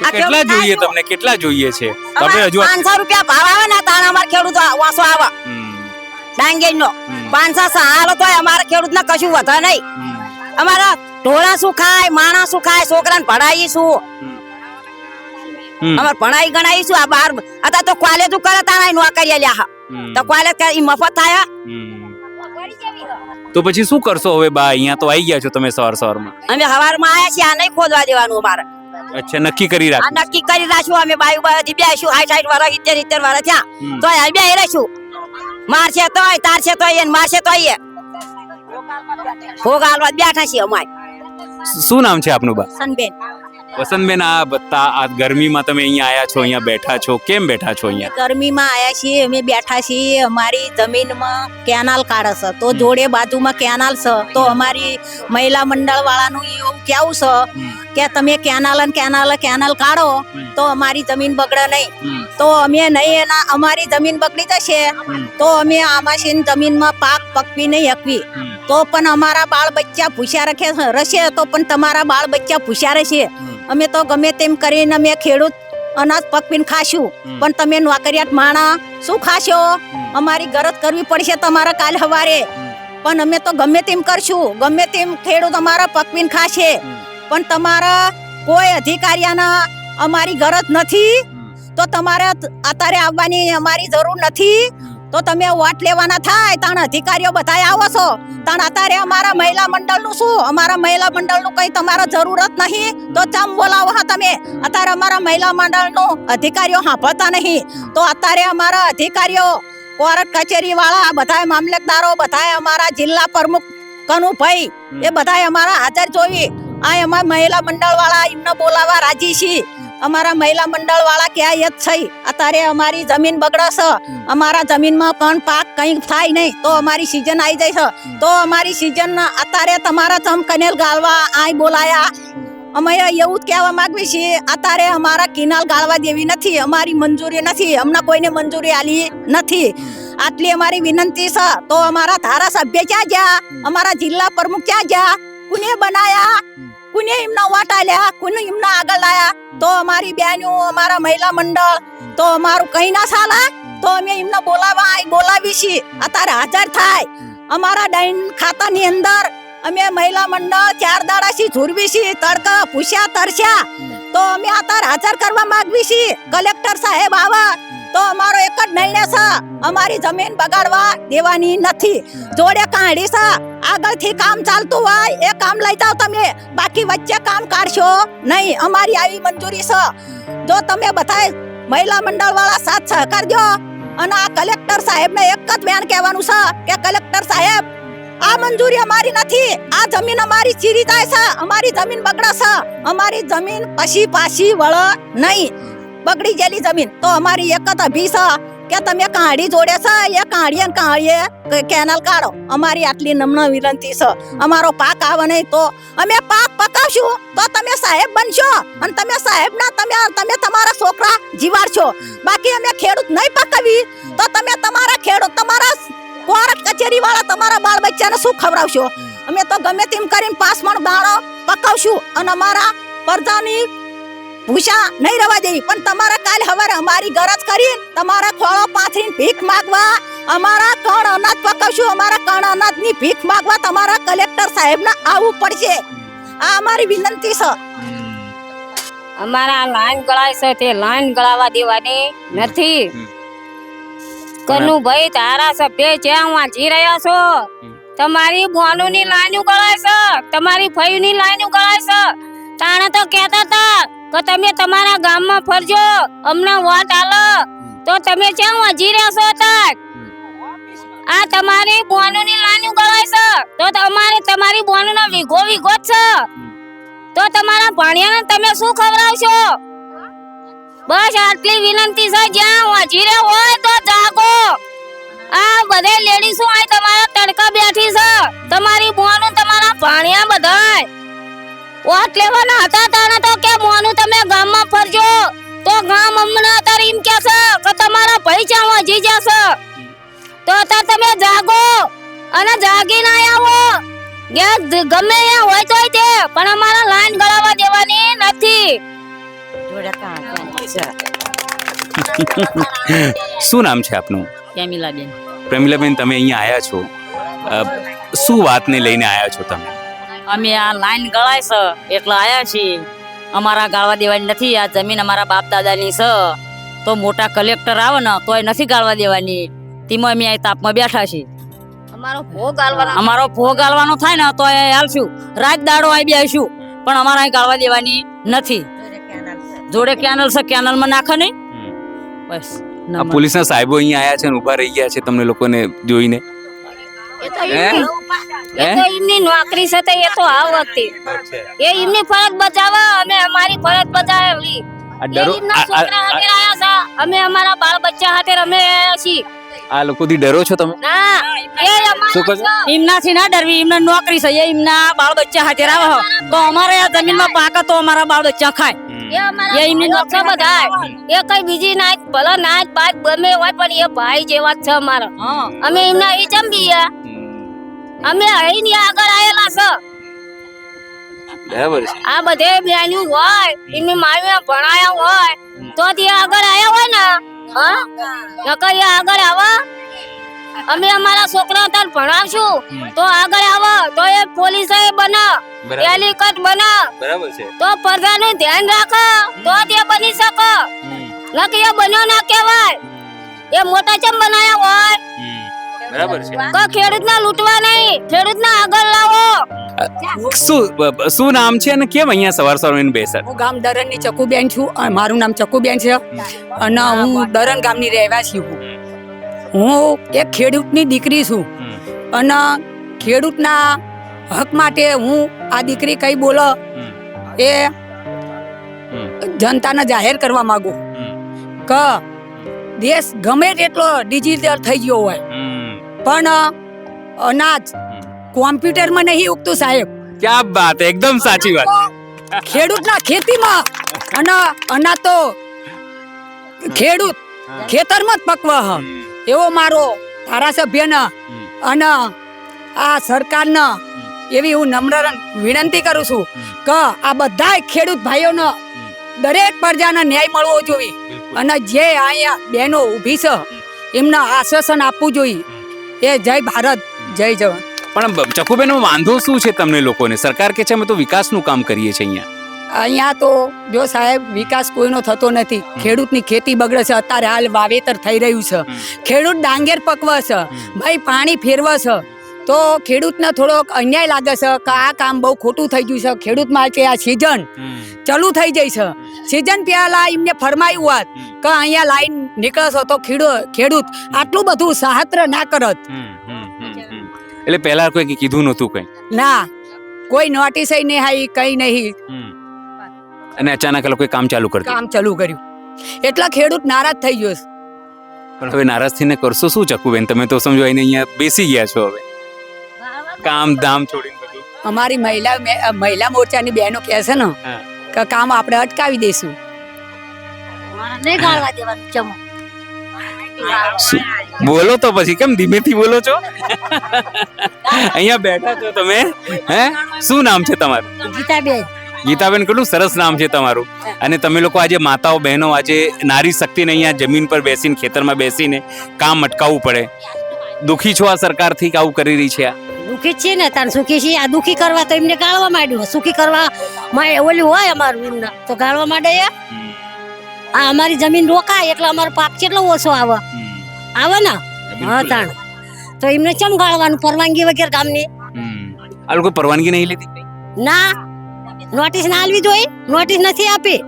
કેટલા જોઈએ તમને કેટલા જોઈએ છે તમે હજુ 500 રૂપિયા ભાવ આવે ને તાણ અમાર ખેડૂત વાસો આવે ડાંગે નો 500 હાલો તો અમારા ખેડૂત ને કશું વધે નહીં અમારા ઢોળા શું ખાય માણા શું ખાય છોકરાને ભણાવી શું અમાર ભણાઈ ગણાઈ શું આ બાર आता તો કોલેજ કરે તાણા નોકરી લ્યા તો કોલેજ ઈ મફત થાય તો પછી શું કરશો હવે બા અહીંયા તો આવી ગયા છો તમે સવારમાં અમે હવારમાં આયા છીએ આ નહીં ખોદવા દેવાનું અમારે અચ્છા નક્કી કરી આ રાખ્યું નક્કી કરી રાખ્યું અમે બાયુ બાયુ બેસું 60 વાળા 70 વાળા થયા તો આ બે રહીશું મારશે તોય તારશે તોય એને મારશે તોય ભોગ હાલવા બેઠા છીએ અમાય શું નામ છે આપનું બા સનબેન વસંતબેન આ ગરમીમાં તમે અહીંયા આયા છો અહીંયા બેઠા છો કેમ બેઠા છો અહીંયા ગરમીમાં આયા છીએ અમે બેઠા છીએ અમારી જમીનમાં કેનાલ કાઢે છે તો જોડે બાજુમાં કેનાલ છે તો અમારી મહિલા મંડળ વાળાનું એવું કેવું છે કે તમે કેનાલ કાઢો તો અમારી જમીન બગડે નહીં તો અમે નહીં એના અમારી જમીન બગડી જશે તો અમે આમાં જમીનમાં પાક પકવી નહીં શકવી તો પણ અમારા બાળ બચ્ચા ભૂસ્યા રહેશે તો પણ તમારા બાળ બચ્ચા ભૂસ્યા રહેશે અમે તો ગમે તેમ કરીને અમે ખેડૂત અનાજ પકવીને ખાશું પણ તમે નોકરિયાત માણા શું ખાશો અમારી ગરજ કરવી પડશે તમારા કાલ હવારે પણ અમે તો ગમે તેમ કરશું ગમે તેમ ખેડૂત અમારા પકવીને ખાશે પણ તમારા કોઈ અધિકારીના અમારી ગરજ નથી તો તમારે અત્યારે આવવાની અમારી જરૂર નથી તો તમે વોટ લેવાના થાય તાણ અધિકારીઓ બધા આવો છો તાણ અત્યારે અમારા મહિલા મંડળનું શું અમારા મહિલા મંડળનું કઈ તમારે જરૂરત નહીં તો ચમ બોલાવો હા તમે અત્યારે અમારા મહિલા મંડળનું અધિકારીઓ સાંભળતા નહીં તો અત્યારે અમારા અધિકારીઓ કોર્ટ કચેરી વાળા બધા મામલતદારો બધા અમારા જિલ્લા પ્રમુખ કનુભાઈ એ બધા અમારા હાજર જોઈ આ અમારા મહિલા મંડળ વાળા એમને બોલાવા રાજી છીએ અમારા મહિલા મંડળ વાળા ક્યાં યત છે અત્યારે અમારી જમીન બગડશે અમારા જમીનમાં પણ પાક કઈ થાય નહીં તો અમારી સીઝન આવી જાય છે તો અમારી સીઝન અત્યારે તમારા ચમ કનેલ ગાળવા આય બોલાયા અમે એવું જ કહેવા માંગવી છીએ અત્યારે અમારા કિનાલ ગાળવા દેવી નથી અમારી મંજૂરી નથી અમને કોઈને મંજૂરી આલી નથી આટલી અમારી વિનંતી છે તો અમારા ધારાસભ્ય ક્યાં ગયા અમારા જિલ્લા પ્રમુખ ક્યાં ગયા કોને બનાયા કોને એમના વોટ આલ્યા કોને એમના આગળ લાયા તો અમારી બહેનો અમારા મહિલા મંડળ તો અમારું કઈ ના ચાલે તો અમે એમને બોલાવી છીએ અત્યારે હાજર થાય અમારા ડાઈન ખાતાની અંદર અમે મહિલા મંડળ 4 દાડાથી ઝુરવી છીએ તડકા પૂછ્યા તરસ્યા તો અમે અત્યારે હાજર કરવા માંગવી છીએ કલેક્ટર સાહેબ આવા તો અમારો એક જ નિર્ણય છે અમારી જમીન બગાડવા દેવાની નથી જોડે કાઢી છે આગળથી કામ ચાલતું હોય એ કામ લઈ જાવ તમે બાકી વચ્ચે કામ કાઢશો નહીં અમારી આવી મંજૂરી છે જો તમે બધા મહિલા મંડળ વાળા સાથ સહકાર દો અને આ કલેક્ટર સાહેબને એક જ બેન કહેવાનું છે કે કલેક્ટર સાહેબ આ મંજૂરી અમારી નથી આ જમીન અમારી ચીરી જાય છે અમારી જમીન બગડે છે અમારી જમીન પછી પાછી વળે નહીં બગડી ગયેલી જમીન તો અમારી એક જ અભી છે કે તમે કાઢી જોડે છે એ કાઢીએ કેનાલ કાઢો અમારી આટલી નમ્ર વિનંતી છે અમારો પાક આવે નહીં તો અમે પાક પકાવશું તો તમે સાહેબ બનશો અને તમે સાહેબ ના તમે તમારા છોકરા જીવાડશો બાકી અમે ખેડૂત નહીં પકાવી તો તમે તમારા ખેડૂત તમારા કોર્ટ કચેરી વાળા તમારા બાળ બચ્ચાને શું ખવડાવશો અમે તો ગમે તેમ કરીને 5 મણ દાણો પકાવશું અને અમારા પ્રજાની ભૂષા નહીં રવા દેવી પણ તમારા કાલ હવારે અમારી ગરજ કરી તમારા ખોળો પાથરીને ભીખ માંગવા અમારા કણ અનાજ પકાવશું અમારા કણ અનાજની ભીખ માંગવા તમારા કલેક્ટર સાહેબને આવવું પડશે આ અમારી વિનંતી છે અમારા લાઈન ગળાય છે તે લાઈન ગળાવા દેવાની નથી કનુભાઈ ધારાસભ્ય જ્યાં વાંચી રહ્યા છો તમારી બોનુની લાઈન ગળાય છે તમારી ફઈની લાઈન ગળાય છે તાણે તો કહેતા હતા કે તમે તમારા ગામમાં ફરજો અમને વોટ આલો તો તમે કેમ વાંચી રહ્યા છો તાર આ તમારી બોનુની લાઈન ગળાય છે તો તમારી બોનુના વીઘો છે તો તમારા ભાણિયાને તમે શું ખવડાવશો બસ આટલી વિનંતી છે જ્યાં વાંચી રહ્યા હોય તો જાગો આ બધે લેડીઝો આય તમારા તડકા બેઠી છે તમારી બોનું તમારા પાણીયા બધાય વોટ લેવાના હતા તાણે તો કે મોનું તમે ગામમાં ફરજો તો ગામ અમને અત્યારે એમ કે છે કે તમારા પૈસા વધી જશે તો અત્યારે તમે જાગો અને જાગીને આવો ગેસ ગમે ત્યાં હોય તોય તે પણ અમારા લાઈન ગળાવા દેવાની નથી. શું નામ છે આપનું? કેમિલાબેન. પ્રેમિલાબેન, તમે અહીંયા આવ્યા છો, શું વાતને લઈને આવ્યા છો તમે? અમે આ લાઈન ગળાય છે એટલે આયા છીએ. અમારા ગાળવા દેવાની નથી. આ જમીન અમારા બાપ દાદાની છે તો મોટા કલેક્ટર આવે ને તોય નથી ગાળવા દેવાની. તેમાં અમે આ તાપમાં બેઠા છીએ. અમારો ભોગ ગાળવાનો થાય ને તો હાલશું, રાત દાડો આવી બેસીશું, પણ અમારે અહીં ગાળવા દેવાની નથી. જોડે કેનલ છે, કેનલમાં નાખે નહીં બસ. આ પોલીસના સાહેબો અહીંયા આવ્યા છે ને ઊભા રહી ગયા છે તમને લોકોને જોઈને. એ તો એમની નોકરી છે એ તો આ વખતે એ એમની ફરજ બજાવે, અમે અમારી ફરજ બજાવી. એમના છોકરા હાથે આયા છે, અમે અમારા બાળ બચ્ચા હાથે રમે છીએ. આ લોકોથી ડરો છો તમે? ના, એ શું કહો છો? એમનાથી ના ડરવી, એમને નોકરી છે, એમના બાળ બચ્ચા હાથે આવે તો અમારે આ જમીનમાં પાકે તો અમારા બાળ બચ્ચા ખાય. એ એમની નોકરી બધાય. એ કઈ બીજી નાચ ભલે નાચ બાત ગમે હોય પણ એ ભાઈ જેવા જ છે અમારા. અમે એમના એ જંબીએ, અમે અહીં આગળ આયેલા છે. બરાબર છે. આ બધે બેન્યું હોય એમની માવીને ભણાયા હોય તો તે આગળ આયા હોય ને. હા, નકર એ આગળ આવા. અમે અમારા છોકરા અત્યારે ભણાવશું તો આગળ આવે તો એ પોલીસ બને, એલિકટ બને, બરાબર છે, તો પ્રજાનું ધ્યાન રાખે તો તે બની શકે. નકર એ બન્યો ના કહેવાય. એ મોટા ચમ બનાયા હોય. બરાબર છે. તો ખેડૂતને લૂંટવા નહીં, ખેડૂતને આગળ લાવો. શું નામ છે અને કેમ અહીંયા સવાર બેસર? હું ગામ દરણની ચકુબેન છું. મારું નામ ચકુબેન છે અને હું દરણ ગામની રહેવાસી છું. હું એક ખેડૂતની દીકરી છું અને ખેડૂતના હક માટે હું આ દીકરી કઈ બોલો એ જનતાને જાહેર કરવા માંગુ કે દેશ ગમે તેટલો ડિજિટલ થઈ ગયો હોય પણ અનાજ કોમ્પ્યુટરમાં નહીં ઉગતું સાહેબ. ક્યાં વાત, એકદમ સાચી વાત. ખેડૂતના ખેતીમાં અને અનાજ તો ખેડૂત ખેતરમાં જ પકવા હ. એવો મારો ધારાસભ્યને અને આ સરકારને એવી હું નમ્ર વિનંતી કરું છું કે આ બધા ખેડૂત ભાઈઓને દરેક પ્રજાને ન્યાય મળવો જોઈએ અને જે અહીંયા બહેનો ઊભી છે એમને આશ્વાસન આપવું જોઈએ. એ જય ભારત, જય જવાન. પણ ચકુબેન, વાંધો શું છે તમને લોકોને? સરકાર કે છે અમે તો વિકાસનું કામ કરીએ છીએ અહીંયા. અહીંયા તો જો સાહેબ વિકાસ કોઈનો થતો નથી. ખેડૂતની ખેતી બગડે છે. અત્યારે હાલ વાવેતર થઈ રહ્યું છે, ખેડૂત ડાંગેર પકવે છે, ભાઈ પાણી ફેરવે છે તો ખેડૂતને થોડોક અન્યાય લાગે છે કે આ કામ બહુ ખોટું થઈ ગયું છે. ખેડૂત માટે આ સિઝન ચાલુ થઈ જાય છે. સિઝન પહેલા એમને ફરમાયું હોત કે અહીંયા લાઈન નીકળે છે તો ખેડૂત આટલું બધું સહાત્ર ના કરત. એટલે પહેલા કોઈ કીધું નહોતું કઈ? ના, કોઈ નોટિસ નહીં આવી, કઈ નહીં. અને અચાનક એ લોકોએ કામ ચાલુ કરી કામ ચાલુ કર્યું એટલે ખેડૂત નારાજ થઈ ગયો. પણ હવે નારાજ થઈને કરશો શું ચકુબેન? તમે તો સમજો અહીંયા બેસી ગયા છો, હવે કામ ધામ છોડીને બધું. અમારી મહિલા મોરચાની બહેનો કહે છે ને કે કામ આપણે અટકાવી દઈશું. બોલો તો પછી, કેમ ધીમેથી બોલો છો? અહીંયા બેઠા છો તમે, હે? શું નામ છે તમારું? ગીતાબેન. ગીતાબેન, કેટલું સરસ નામ છે તમારું. અને તમે લોકો આજે માતાઓ બહેનો આજે નારી શક્તિને અહીંયા જમીન પર બેસીને ખેતરમાં બેસીને કામ અટકાવવું પડે, દુખી છો આ સરકારથી કે આવું કરી રહી છે? દુખી છે ને તાર સુખી છે. આ દુખી કરવા તો એમને ગાળવા માંડ્યું, સુખી કરવા ઓલું હોય અમારું એમને તો ગાળવા માંડે. આ અમારી જમીન રોકાય એટલે અમારો પાક કેટલો ઓછો આવે ને. હા તાણ તો એમને ચમ ગાળવાનું? પરવાનગી વગેરે ગામની. આ લોકો પરવાનગી નહીં લીધી? ના, નોટિસ ના આલવી જોઈએ. નોટિસ નથી આપી.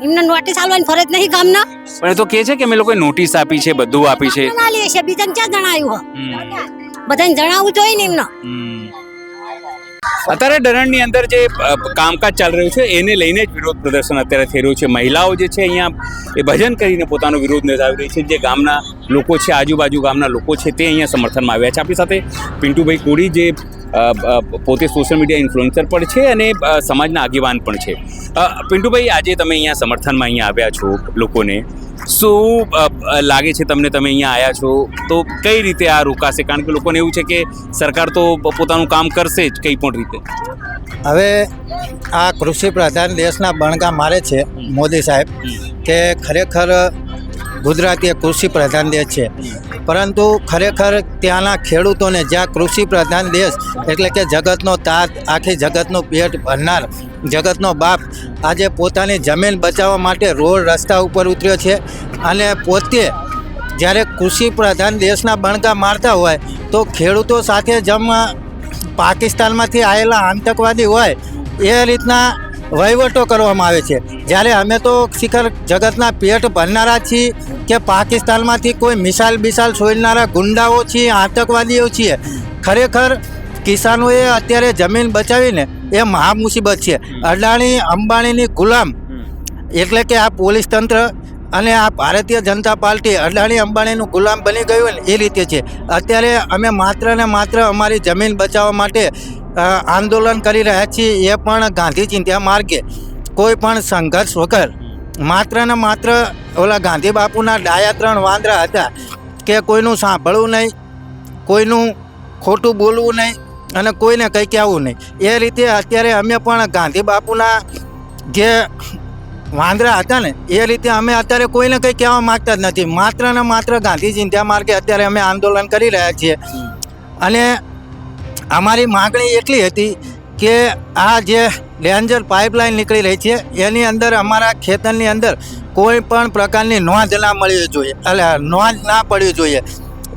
એમને નોટિસ આલવાની ફરજ નહીં ગામના. પણ એ તો કહે છે કે અમે લોકોએ નોટિસ આપી છે, બધું આપી છે. ના લે છે, બીજાને ક્યાં જણાવ્યું? બધાને જણાવવું જોઈએ ને એમને. અત્યારે ડરણની અંદર જે કામકાજ ચાલી રહ્યું છે એને લઈને જ વિરોધ પ્રદર્શન અત્યારે થઈ રહ્યું છે. મહિલાઓ જે છે અહીંયા એ ભજન કરીને પોતાનો વિરોધ નોંધાવી રહી છે. જે ગામના લોકો છે, આજુબાજુ ગામના લોકો છે, તે અહીંયા સમર્થનમાં આવ્યા છે. આપણી સાથે પિન્ટુભાઈ કોડી જે પોતે સોશિયલ મીડિયા ઇન્ફ્લુએન્સર પણ છે અને સમાજના આગેવાન પણ છે. પિન્ટુભાઈ, આજે તમે અહીંયા સમર્થનમાં અહીંયા આવ્યા છો લોકોને, શું લાગે છે તમને? તમે અહીંયા આવ્યા છો તો કઈ રીતે આ રોકાશે? કારણ કે લોકોને એવું છે કે સરકાર તો પોતાનું કામ કરશે જ કઈ પણ રીતે. હવે આ કૃષિ પ્રધાન દેશના બણગા મારે છે મોદી સાહેબ કે ખરેખર ગુજરાત એ કૃષિ પ્રધાન દેશ છે, પરંતુ ખરેખર ત્યાંના ખેડૂતોને, જ્યાં કૃષિ પ્રધાન દેશ એટલે કે જગતનો તાત, આખી જગતનું પેટ ભરનાર, જગતનો બાપ આજે પોતાની જમીન બચાવવા માટે રોડ રસ્તા ઉપર ઉતર્યો છે. અને પોતે જ્યારે કૃષિ પ્રધાન દેશના બણગા મારતા હોય તો ખેડૂતો સાથે જેમ પાકિસ્તાનમાંથી આવેલા આતંકવાદી હોય એ રીતના વહીવટો કરવામાં આવે છે. જ્યારે અમે તો શિખર જગતના પેટ ભરનારા છીએ કે પાકિસ્તાનમાંથી કોઈ મિસાઇલ બિસાઇલ છોડનારા ગુંડાઓ છીએ, આતંકવાદીઓ છીએ. ખરેખર કિસાનોએ અત્યારે જમીન બચાવીને એ મહા મુસીબત છે. અદાણી અંબાણીની ગુલામ એટલે કે આ પોલીસ તંત્ર અને આ ભારતીય જનતા પાર્ટી અદાણી અંબાણીનું ગુલામ બની ગયું ને એ રીતે છે. અત્યારે અમે માત્ર ને માત્ર અમારી જમીન બચાવવા માટે આંદોલન કરી રહ્યા છીએ, એ પણ ગાંધી ચિંધ્યા માર્ગે, કોઈ પણ સંઘર્ષ વગર. માત્ર ને માત્ર ઓલા ગાંધી બાપુના ડાયા 3 વાંદરા હતા કે કોઈનું સાંભળવું નહીં, કોઈનું ખોટું બોલવું નહીં અને કોઈને કંઈ કહેવું નહીં. એ રીતે અત્યારે અમે પણ ગાંધી બાપુના જે વાંદરા હતા ને એ રીતે અમે અત્યારે કોઈને કંઈ કહેવા માગતા જ નથી. માત્ર ને માત્ર ગાંધી ચિંધ્યા માર્ગે અત્યારે અમે આંદોલન કરી રહ્યા છીએ. અને અમારી માગણી એટલી હતી કે આ જે ડેન્જર પાઇપલાઇન નીકળી રહી છે એની અંદર અમારા ખેતરની અંદર કોઈ પણ પ્રકારની નોંધ ના મળવી જોઈએ, એટલે નોંધ ના પડવી જોઈએ.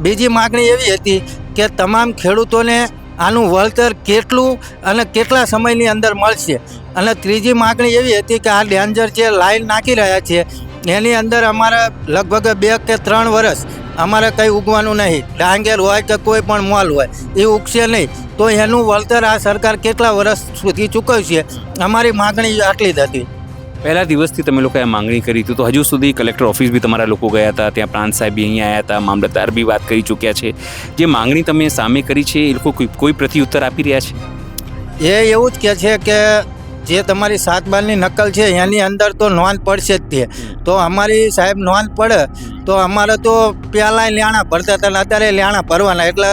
બીજી માગણી એવી હતી કે તમામ ખેડૂતોને આનું વળતર કેટલું અને કેટલા સમયની અંદર મળશે. અને ત્રીજી માગણી એવી હતી કે આ ડેન્જર જે લાઈન નાખી રહ્યા છે એની અંદર અમારે લગભગ 2 કે 3 વર્ષ અમારે કંઈ ઉગવાનું નહીં. ડાંગર હોય કે કોઈ પણ મોલ હોય એ ઉગશે નહીં, તો એનું વળતર આ સરકાર કેટલા વર્ષ સુધી ચૂકવશે. અમારી માગણી આટલી જ હતી. પહેલા દિવસથી તમે લોકોએ માંગણી કરી હતી, તો હજુ સુધી કલેક્ટર ઓફિસ બી તમારા લોકો ગયા હતા, ત્યાં પ્રાંત સાહેબ બી અહીંયા આવ્યા હતા, મામલતદાર બી વાત કરી ચૂક્યા છે. જે માંગણી તમે સામે કરી છે એ લોકો કોઈ પ્રત્યુત્તર આપી રહ્યા છે? એ એવું જ કહે છે કે જે તમારી 7 બારની નકલ છે એની અંદર તો નોંધ પડશે જ તે. તો અમારી સાહેબ નોંધ પડે તો અમારે તો પહેલાં લેણા ભરતા હતા ને અત્યારે લેણા ભરવાના. એટલે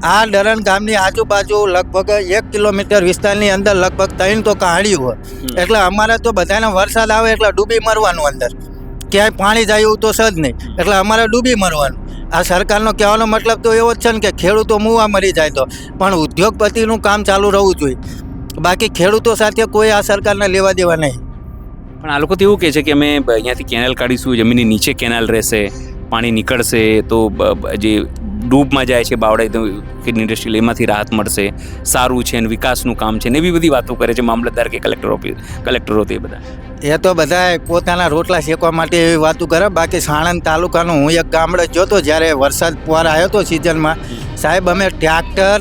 આ ડરણ ગામની આજુબાજુ લગભગ 1 કિલોમીટર વિસ્તારની અંદર લગભગ 3 તો કહાડીઓ હોય. એટલે અમારે તો બધાને વરસાદ આવે એટલે ડૂબી મરવાનું, અંદર ક્યાંય પાણી જાય એવું તો સજ નહીં, એટલે અમારે ડૂબી મરવાનું. આ સરકારનો કહેવાનો મતલબ તો એવો જ છે ને કે ખેડૂતો મુવા મરી જાય તો, પણ ઉદ્યોગપતિનું કામ ચાલુ રહેવું જોઈએ. બાકી ખેડૂતો સાથે કોઈ આ સરકારને લેવા દેવા નહીં. પણ આ લોકો તો એવું કહે છે કે અમે અહીંયાથી કેનાલ કાઢીશું, જમીનની નીચે કેનાલ રહેશે, પાણી નીકળશે તો જે ડૂબમાં જાય છે બાવડા ઇન્ડસ્ટ્રીયલ એમાંથી રાહત મળશે, સારું છે અને વિકાસનું કામ છે ને એવી બધી વાતો કરે છે મામલતદાર કે કલેક્ટરો તે બધા. એ તો બધા પોતાના રોટલા શેકવા માટે એવી વાતો કરે. બાકી સાણંદ તાલુકાનું હું એક ગામડે જોતો, જ્યારે વરસાદ પુવાર આવ્યો હતો સિઝનમાં, સાહેબ અમે ટ્રેક્ટર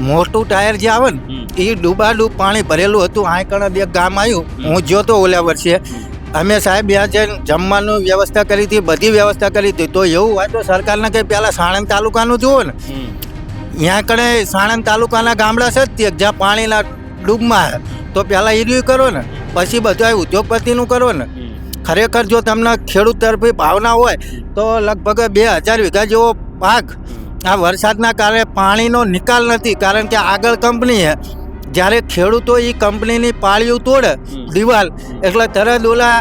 મોટું ટાયર જે આવે ને એ ડૂબાડૂબ પાણી ભરેલું હતું. આ કણ એક ગામ આવ્યું, હું જોતો ઓલા વર્ષે. અમે સાહેબ ત્યાં જઈને જમવાનું વ્યવસ્થા કરી હતી, બધી વ્યવસ્થા કરી હતી. તો એવું હોય તો સરકારને કંઈ પહેલાં સાણંદ તાલુકાનું જુઓ ને, ત્યાં કણે સાણંદ તાલુકાના ગામડા છે જ જ્યાં પાણીના ડૂબમાં, તો પહેલાં ઈર્યું કરો ને, પછી બધું ઉદ્યોગપતિનું કરો ને. ખરેખર જો તમને ખેડૂત તરફી ભાવના હોય તો લગભગ 2000 વીઘા જેવો પાક આ વરસાદના કારણે પાણીનો નિકાલ નથી. કારણ કે આગળ કંપની છે, જ્યારે ખેડૂતો એ કંપનીની પાળીઓ તોડે દિવાલ એટલે તરત ઓલા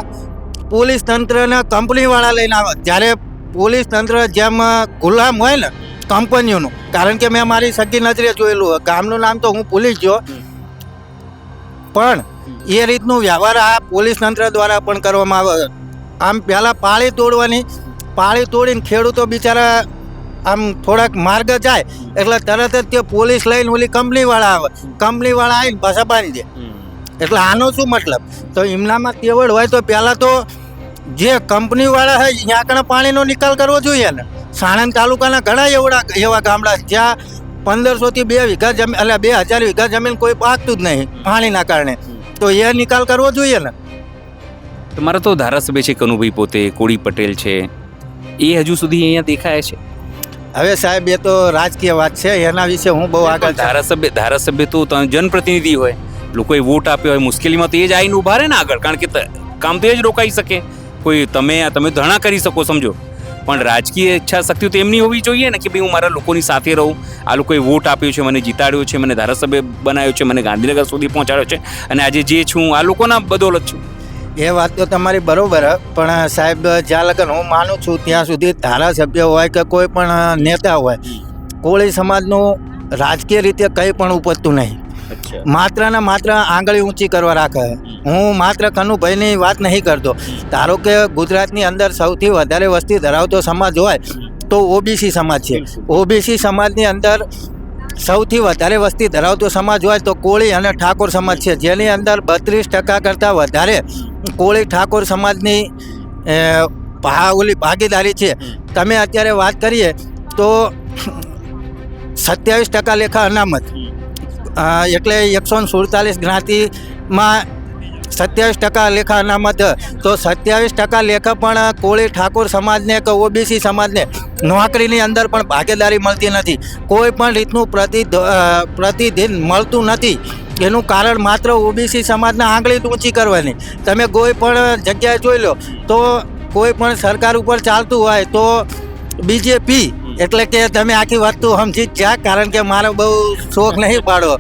પોલીસ તંત્રના કંપનીવાળા લઈને આવે. જ્યારે પોલીસ તંત્ર જેમ ગુલામ હોય ને કંપનીઓનું, કારણ કે મેં મારી સગી નજરે જોયેલું, ગામનું નામ તો હું ભૂલી ગયો, પણ એ રીતનું વ્યવહાર આ પોલીસ તંત્ર દ્વારા પણ કરવામાં આવે. આમ પહેલાં પાળી તોડવાની, પાળી તોડીને ખેડૂતો બિચારા આમ થોડાક માર્ગ જાય એટલે તરત જ તે પોલીસ લઈને ઓલી કંપનીવાળા આવે, કંપનીવાળા આવીને પાછા બાંધી દે. એટલે આનો શું મતલબ? તો એમનામાં તેવડ હોય તો પહેલાં તો જે કંપનીવાળા હોય ત્યાં કણે પાણીનો નિકાલ કરવો જોઈએ ને. સાણંદ તાલુકાના ઘણા એવા ગામડા જ્યાં 1500 થી 2 વીઘા જમીન એટલે 2000 વીઘા જમીન કોઈ પાકતું જ નહીં પાણીના કારણે. તો એ નિકાલ કરવો જોઈએ ને. તમારા તો ધારાસભ્ય છે કનુભાઈ પોતે, કોળી પટેલ છે, એ હજુ સુધી અહીંયા દેખાય છે? હવે સાહેબ એ તો રાજકીય વાત છે, એના વિશે હું બહુ આગળ ધારાસભ્ય તો જનપ્રતિનિધિ હોય, લોકોએ વોટ આપ્યો હોય, મુશ્કેલીમાં તો એ જ આવીને ઊભા રહે ને આગળ, કારણ કે કામ તો એ જ રોકાઈ શકે. કોઈ તમે ધરણા કરી શકો સમજો, પણ રાજકીય ઈચ્છા શક્તિ તો એમની હોવી જોઈએ ને કે ભાઈ હું મારા લોકોની સાથે રહું. આ લોકોએ વોટ આપ્યો છે, મને જીતાડ્યો છે, મને ધારાસભ્ય બનાવ્યો છે, મને ગાંધીનગર સુધી પહોંચાડ્યો છે, અને આજે જે છું આ લોકોના બદોલત છું. એ વાત તો તમારી બરોબર, પણ સાહેબ જ્યાં લગન હું માનું છું ત્યાં સુધી ધારાસભ્ય હોય કે કોઈ પણ નેતા હોય, કોળી સમાજનું રાજકીય રીતે કંઈ પણ ઉપજતું નહીં. માત્ર ને માત્ર આંગળી ઊંચી કરવા રાખે. હું માત્ર કનુભાઈની વાત નહીં કરતો. ધારો કે ગુજરાતની અંદર સૌથી વધારે વસ્તી ધરાવતો સમાજ હોય તો ઓબીસી સમાજ છે. ઓબીસી સમાજની અંદર સૌથી વધારે વસ્તી ધરાવતો સમાજ હોય તો કોળી અને ઠાકોર સમાજ છે, જેની અંદર 32% કરતાં વધારે કોળી ઠાકોર સમાજની ભાગીદારી છે. તમે અત્યારે વાત કરીએ તો 27% લેખા અનામત, એટલે 147 જ્ઞાતિમાં 27% લેખા અનામત, તો 27% લેખા પણ કોળી ઠાકોર સમાજને કે ઓબીસી સમાજને નોકરીની અંદર પણ ભાગીદારી મળતી નથી. કોઈ પણ રીતનું પ્રતિદિન મળતું નથી. એનું કારણ માત્ર ઓબીસી સમાજના આંગળી ઊંચી કરવાની. તમે કોઈ પણ જગ્યાએ જોઈ લો તો કોઈ પણ સરકાર ઉપર ચાલતું હોય તો બીજેપી, એટલે કે તમે આખી વસ્તુ સમજી જ જા, કારણ કે મારો બહુ શોખ નહીં પાડો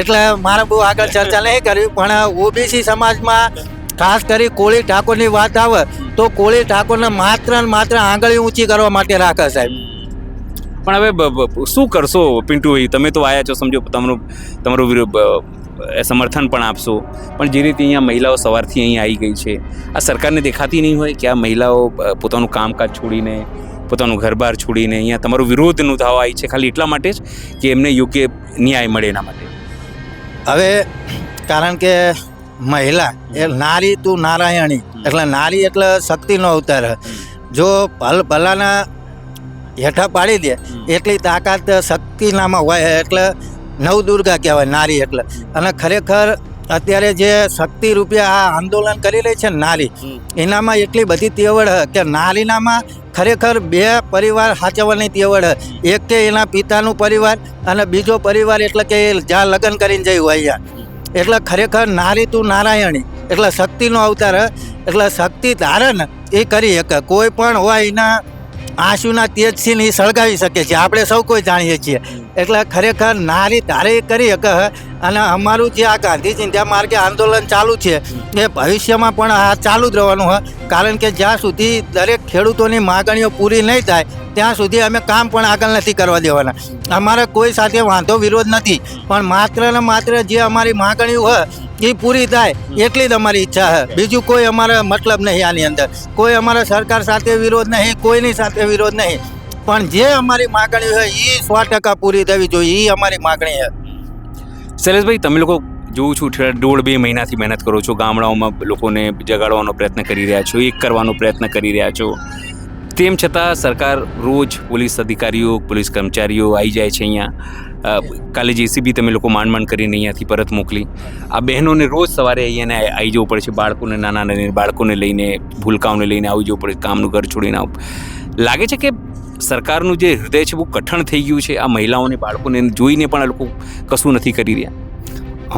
એટલે મારે બહુ આગળ ચર્ચા નહીં કરવી. પણ ઓબીસી સમાજમાં ખાસ કરી કોળી ઠાકોરની વાત આવે તો કોળી ઠાકોરને માત્ર ને માત્ર આંગળી ઊંચી કરવા માટે રાખે સાહેબ. પણ હવે શું કરશો પિન્ટુભાઈ, તમે તો આવ્યા છો સમજો, તમારું સમર્થન પણ આપશો, પણ જે રીતે અહીંયા મહિલાઓ સવારથી અહીંયા આવી ગઈ છે, આ સરકારને દેખાતી નહીં હોય કે આ મહિલાઓ પોતાનું કામકાજ છોડીને, પોતાનું ઘર-બાર છોડીને અહીંયા તમારો વિરોધ નોંધાવવા આવી છે ખાલી એટલા માટે જ કે એમને યોગ્ય ન્યાય મળે એના માટે? હવે કારણ કે મહિલા એ નારી તું નારાયણી, એટલે નારી એટલે શક્તિનો અવતાર. જો ભલાના હેઠા પાડી દે એટલી તાકાત શક્તિનામાં હોય, એટલે નવદુર્ગા કહેવાય નારી એટલે. અને ખરેખર અત્યારે જે શક્તિ રૂપિયા આ આંદોલન કરી રહી છે નારી, એનામાં એટલી બધી તેવડ કે નારીનામાં ખરેખર 2 પરિવાર સાચવવાની તેવડ. એક કે એના પિતાનું પરિવાર અને બીજો પરિવાર એટલે કે જ્યાં લગ્ન કરીને જઈ હોય અહીંયા. એટલે ખરેખર નારી તું નારાયણી, એટલે શક્તિનો અવતાર. એટલે શક્તિ ધારણ એ કરી શકે. કોઈ પણ હોય એના આંસુના તેજથી સળગાવી શકે છે, આપણે સૌ કોઈ જાણીએ છીએ. એટલે ખરેખર નારી ધારે કરી શકે. અને અમારું જે આ ગાંધી ચિંધ્યા માર્ગે આંદોલન ચાલુ છે એ ભવિષ્યમાં પણ આ ચાલુ જ રહેવાનું હોય, કારણ કે જ્યાં સુધી દરેક ખેડૂતોની માગણીઓ પૂરી નહીં થાય ત્યાં સુધી અમે કામ પણ આગળ નથી કરવા દેવાના. અમારે કોઈ સાથે વાંધો વિરોધ નથી, પણ માત્ર ને માત્ર જે અમારી માગણીઓ હોય એ પૂરી થાય એટલી જ અમારી ઈચ્છા છે. બીજું કોઈ અમારે મતલબ નહીં આની અંદર. કોઈ અમારા સરકાર સાથે વિરોધ નહીં, કોઈની સાથે વિરોધ નહીં, પણ જે અમારી માગણી હોય એ 100% પૂરી થવી જોઈએ, એ અમારી માગણી છે. શૈલેષભાઈ, તમે લોકો જોઉં છું 1.5-2 મહિનાથી મહેનત કરો છો, ગામડાઓમાં લોકોને જગાડવાનો પ્રયત્ન કરી રહ્યા છો, એક કરવાનો પ્રયત્ન કરી રહ્યા છો. તેમ છતાં સરકાર રોજ પોલીસ અધિકારીઓ, પોલીસ કર્મચારીઓ આવી જાય છે અહીંયા. કાલે જેસીબી તમે લોકો માંડ કરીને અહીંયાથી પરત મોકલી. આ બહેનોને રોજ સવારે અહીંયાને આવી જવું પડે છે, બાળકોને, નાના બાળકોને લઈને, ભૂલકાઓને લઈને આવી જવું પડે, કામનું ઘર છોડીને આવું. લાગે છે કે સરકારનું જે હૃદય છે બહુ કઠણ થઈ ગયું છે, આ મહિલાઓને, બાળકોને જોઈને પણ આ લોકો કશું નથી કરી રહ્યા?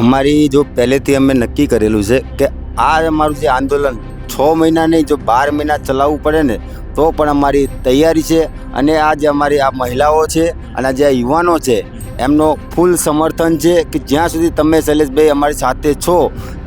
અમારી જો પહેલેથી અમે નક્કી કરેલું છે કે આ અમારું જે આંદોલન 6 મહિના નહીં, જો 12 મહિના ચલાવવું પડે ને તો પણ અમારી તૈયારી છે. અને આ જે અમારી આ મહિલાઓ છે અને આ જે યુવાનો છે એમનો ફૂલ સમર્થન છે કે જ્યાં સુધી તમે શૈલેષભાઈ અમારી સાથે છો